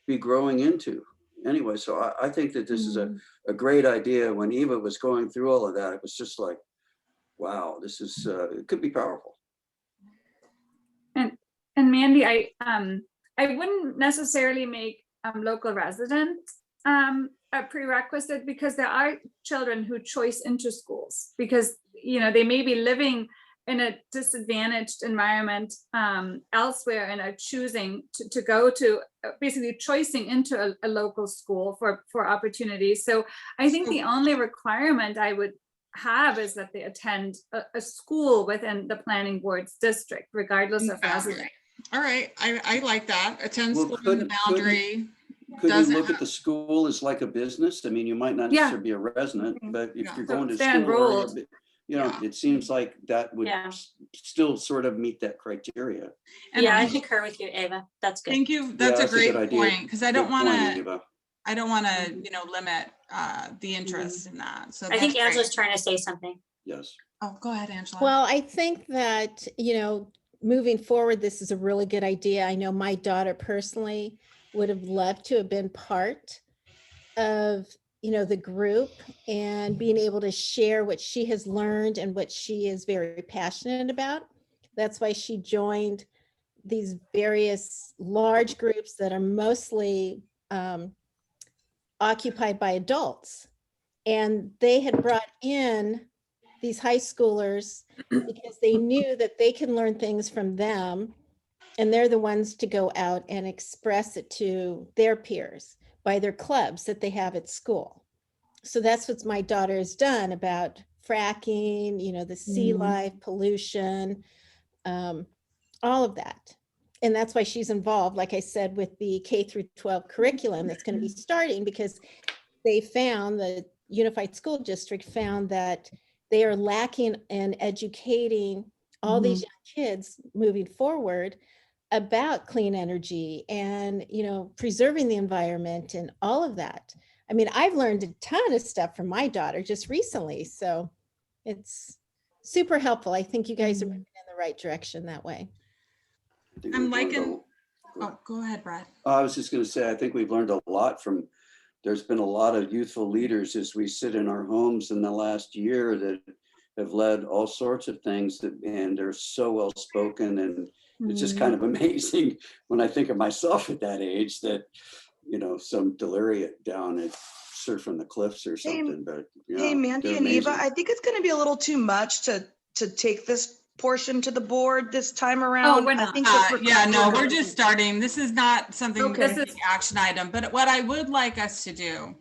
be growing into? Anyway, so I think that this is a great idea. When Eva was going through all of that, it was just like, wow, this is it could be powerful. And Mandy, I wouldn't necessarily make local residents a prerequisite, because there are children who choice into schools because, you know, they may be living in a disadvantaged environment elsewhere and are choosing to go to, basically choosing into a local school for opportunities. So I think the only requirement I would have is that they attend a school within the planning board's district, regardless of residence. All right, I like that. Attend Well, school in the boundary. Could we Doesn't look at the school as like a business? I mean, you might not necessarily be a resident, but if you're going to They're school, enrolled. you know, it seems like that would still sort of meet that criteria. And Yeah, I concur with you, Ava. That's good. thank you. That's a great point, because I don't Good want point, to, Eva. I don't want to, you know, limit the interest in that. So I think that's great. Angela's trying to say something. Yes. Oh, go ahead, Angela. Well, I think that, you know, moving forward, this is a really good idea. I know my daughter personally would have loved to have been part of, you know, the group and being able to share what she has learned and what she is very passionate about. That's why she joined these various large groups that are mostly occupied by adults. And they had brought in these high schoolers because they knew that they can learn things from them, and they're the ones to go out and express it to their peers by their clubs that they have at school. So that's what my daughter has done about fracking, you know, the sea life, pollution, all of that. And that's why she's involved, like I said, with the K through 12 curriculum that's going to be starting, because they found, the Unified School District found that they are lacking in educating all these young kids moving forward about clean energy and, preserving the environment and all of that. I mean, I've learned a ton of stuff from my daughter just recently. So it's super helpful. I think you guys are moving in the right direction that way. I think I'm we've learned liking, oh, go ahead, Brad. I was just going to say, I think we've learned a lot from, there's been a lot of youthful leaders as we sit in our homes in the last year that have led all sorts of things that, and they're so well spoken. And it's just kind of amazing when I think of myself at that age that, some delirium down at surfing the cliffs or something, but Hey, Mandy they're and Eva, amazing. I think it's going to be a little too much to take this portion to the board this time Oh, around. we're I not. think that Yeah, no, we're just starting. This is not something, Okay. this is an action item, but what I would like us to do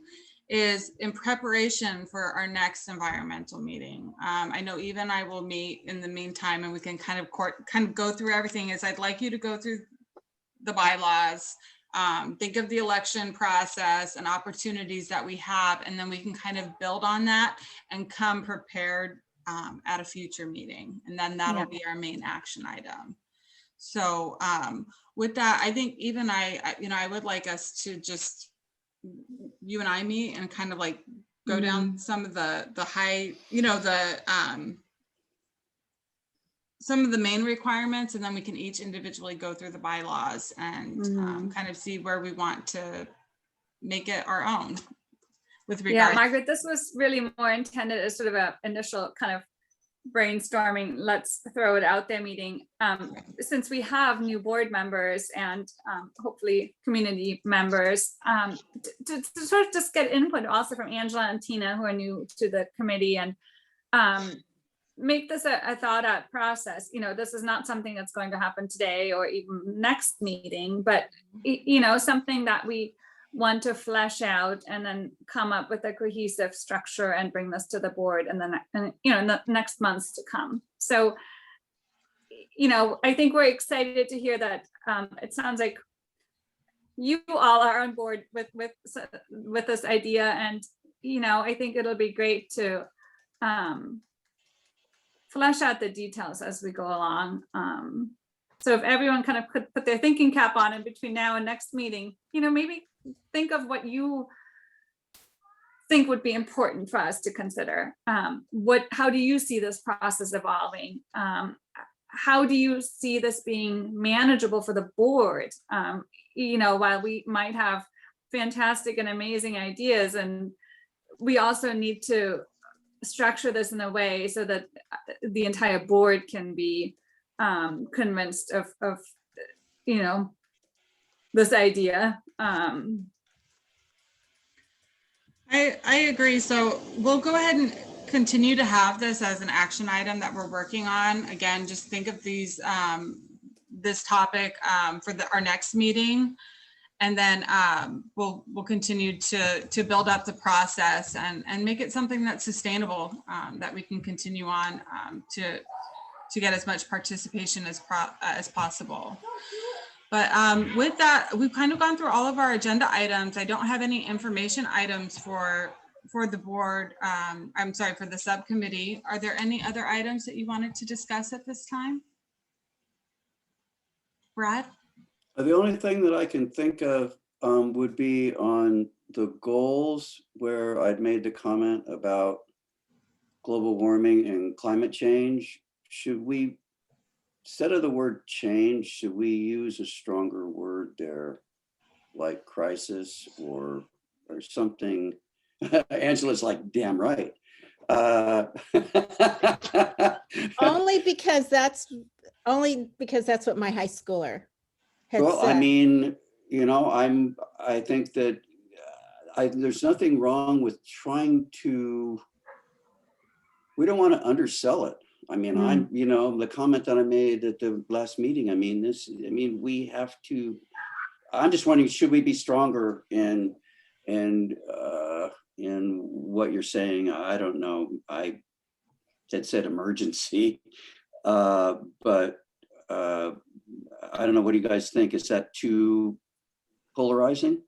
is in preparation for our next environmental meeting. I know Eva and I will meet in the meantime and we can kind of go through everything. Is I'd like you to go through the bylaws, think of the election process and opportunities that we have, and then we can kind of build on that and come prepared at a future meeting. And then that'll be our main action item. So with that, I think even I would like us to just, you and I meet and kind of like go down some of the high, some of the main requirements, and then we can each individually go through the bylaws and kind of see where we want to make it our own with regard. Yeah, Margaret, this was really more intended as sort of an initial kind of brainstorming, let's throw it out there meeting. Since we have new board members and hopefully community members, to sort of just get input also from Angela and Tina, who are new to the committee, and make this a thought out process. This is not something that's going to happen today or even next meeting, but something that we want to flesh out and then come up with a cohesive structure and bring this to the board and then in the next months to come. So I think we're excited to hear that. It sounds like you all are on board with this idea, and I think it'll be great to flesh out the details as we go along. So if everyone kind of could put their thinking cap on in between now and next meeting, maybe think of what you think would be important for us to consider. How do you see this process evolving? How do you see this being manageable for the board? While we might have fantastic and amazing ideas, and we also need to structure this in a way so that the entire board can be convinced of this idea. I agree. So we'll go ahead and continue to have this as an action item that we're working on. Again, just think of these this topic for our next meeting, and then we'll continue to build up the process and make it something that's sustainable, that we can continue on to get as much participation as possible. But with that, we've kind of gone through all of our agenda items. I don't have any information items for the board. I'm sorry, for the subcommittee. Are there any other items that you wanted to discuss at this time? Brad? The only thing that I can think of would be on the goals where I'd made the comment about global warming and climate change. Should we, instead of the word change, should we use a stronger word there, like crisis or something? Angela's like, damn right. Only because that's what my high schooler had Well, said. I mean, I think that there's nothing wrong with trying to, we don't want to undersell it. I mean, the comment that I made at the last meeting, we have to, I'm just wondering, should we be stronger in what you're saying? I don't know. I had said emergency, but I don't know. What do you guys think? Is that too polarizing?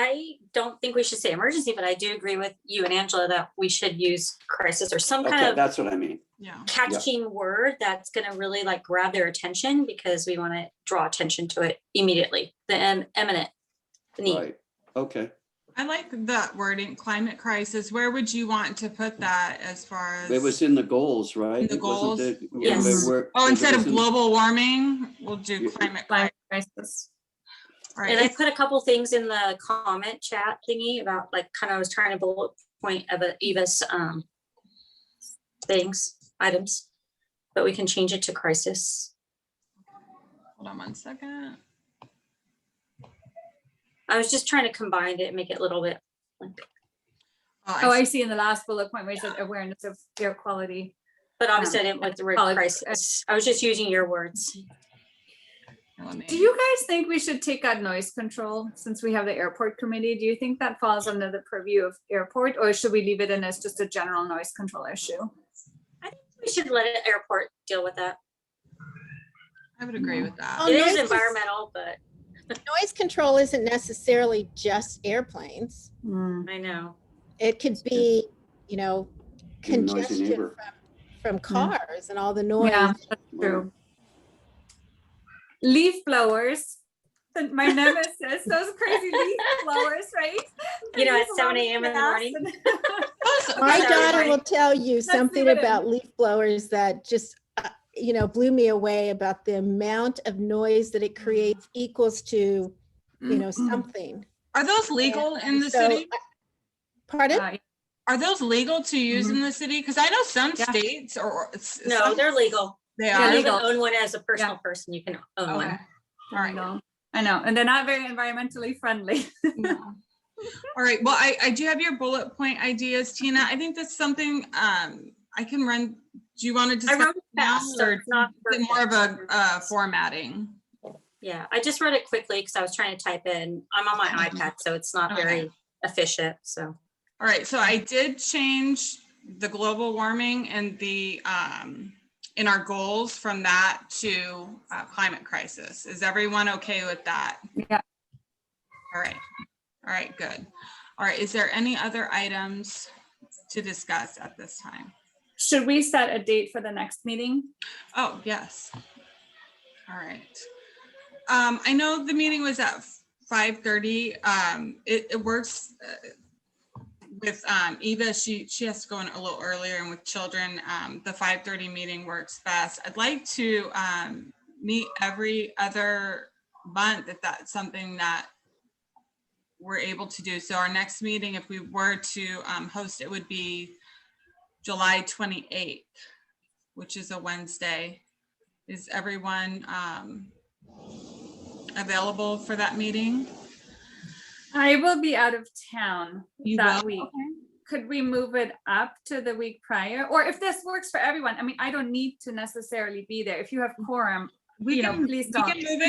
I don't think we should say emergency, but I do agree with you and Angela that we should use crisis or some Okay, kind of that's what I mean. Yeah. catching word that's going to really like grab their attention because we want to draw attention to it immediately. The imminent need. Right, okay. I like that wording, climate crisis. Where would you want to put that as far as? It was in the goals, right? In the It wasn't goals? it- Yes. Oh, instead of it was in- global warming, we'll do Yeah. climate Climate crisis. crisis. All And I right. put a couple things in the comment chat thingy about like kind of I was trying to bullet point of Eva's items, but we can change it to crisis. Hold on one second. I was just trying to combine it and make it a little bit like, Oh, I see in the last bullet point where you said awareness of air quality. but obviously I didn't like the word College- crisis. I was just using your words. Do you guys think we should take out noise control since we have the airport committee? Do you think that falls under the purview of airport, or should we leave it in as just a general noise control issue? I think we should let it airport deal with that. I would agree with that. Oh, It is noise is- environmental, but Noise control isn't necessarily just airplanes. I know. It could be, A noisy congestion neighbor. from cars and all the noise. Yeah, that's true. Leaf blowers, my nemesis, those crazy leaf blowers, right? You know, They at use a 7 lot of a.m. in the gas morning. and- My Sorry, daughter Mike. will tell you something leave it about in. leaf blowers that just, blew me away about the amount of noise that it creates equals to, something. Are those legal in the So, city? Pardon? Are those legal to use in the city? Because I know some Yeah. states or No, some- they're legal. they You are. can legal. even own one as a personal person. You can own Okay. one. All right. I know, and they're not very environmentally friendly. No. All right. Well, I do have your bullet point ideas, Tina. I think that's something I can run. Do you want to I discuss wrote it now, fast, so or it's not is it more of perfect. a formatting? Yeah, I just wrote it quickly because I was trying to type in. I'm on my iPad, so it's not Okay. very efficient. So All right. So I did change the global warming and the in our goals from that to climate crisis. Is everyone okay with that? Yeah. All right. All right, good. All right, is there any other items to discuss at this time? Should we set a date for the next meeting? Oh, yes. All right. I know the meeting was at 5:30. It works with Eva. She has to go in a little earlier, and with children, the 5:30 meeting works best. I'd like to meet every other month if that's something that we're able to do. So our next meeting, if we were to host it, would be July 28th, which is a Wednesday. Is everyone available for that meeting? I will be out of town You that will? week. Okay. Could we move it up to the week prior? Or if this works for everyone, I mean, I don't need to necessarily be there. If you have quorum, please we don't. can move Please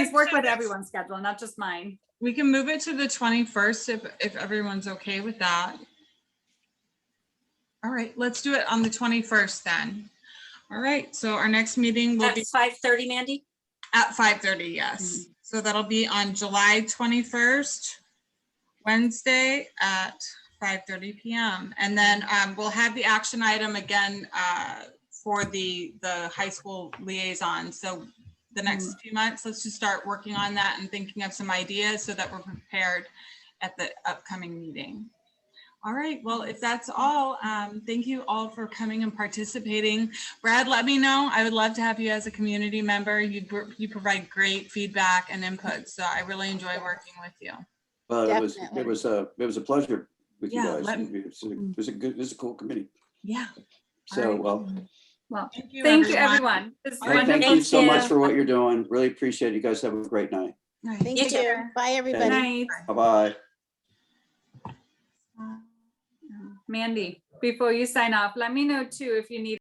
it work to with the- everyone's schedule, not just mine. We can move it to the 21st if everyone's okay with that. All right, let's do it on the 21st then. All right, so our next meeting will at be 5:30, Mandy. at 5:30, yes. So that'll be on July 21st, Wednesday at 5:30 p.m. And then we'll have the action item again for the high school liaison. So the next few months, let's just start working on that and thinking of some ideas so that we're prepared at the upcoming meeting. All right, well, if that's all, thank you all for coming and participating. Brad, let me know. I would love to have you as a community member. You provide great feedback and input, so I really enjoy working with you. Well, it Definitely. was a pleasure with you Yeah, guys. let- It was a cool committee. Yeah. So, right. well, Well, Thank you, thank you, everyone. It's All right, thank wonderful. you so much you. for what you're doing. Really appreciate it. You guys have a great night. All right. Thank You you. too. Bye, Good everybody. night. Bye-bye. Mandy, before you sign off, let me know too if you need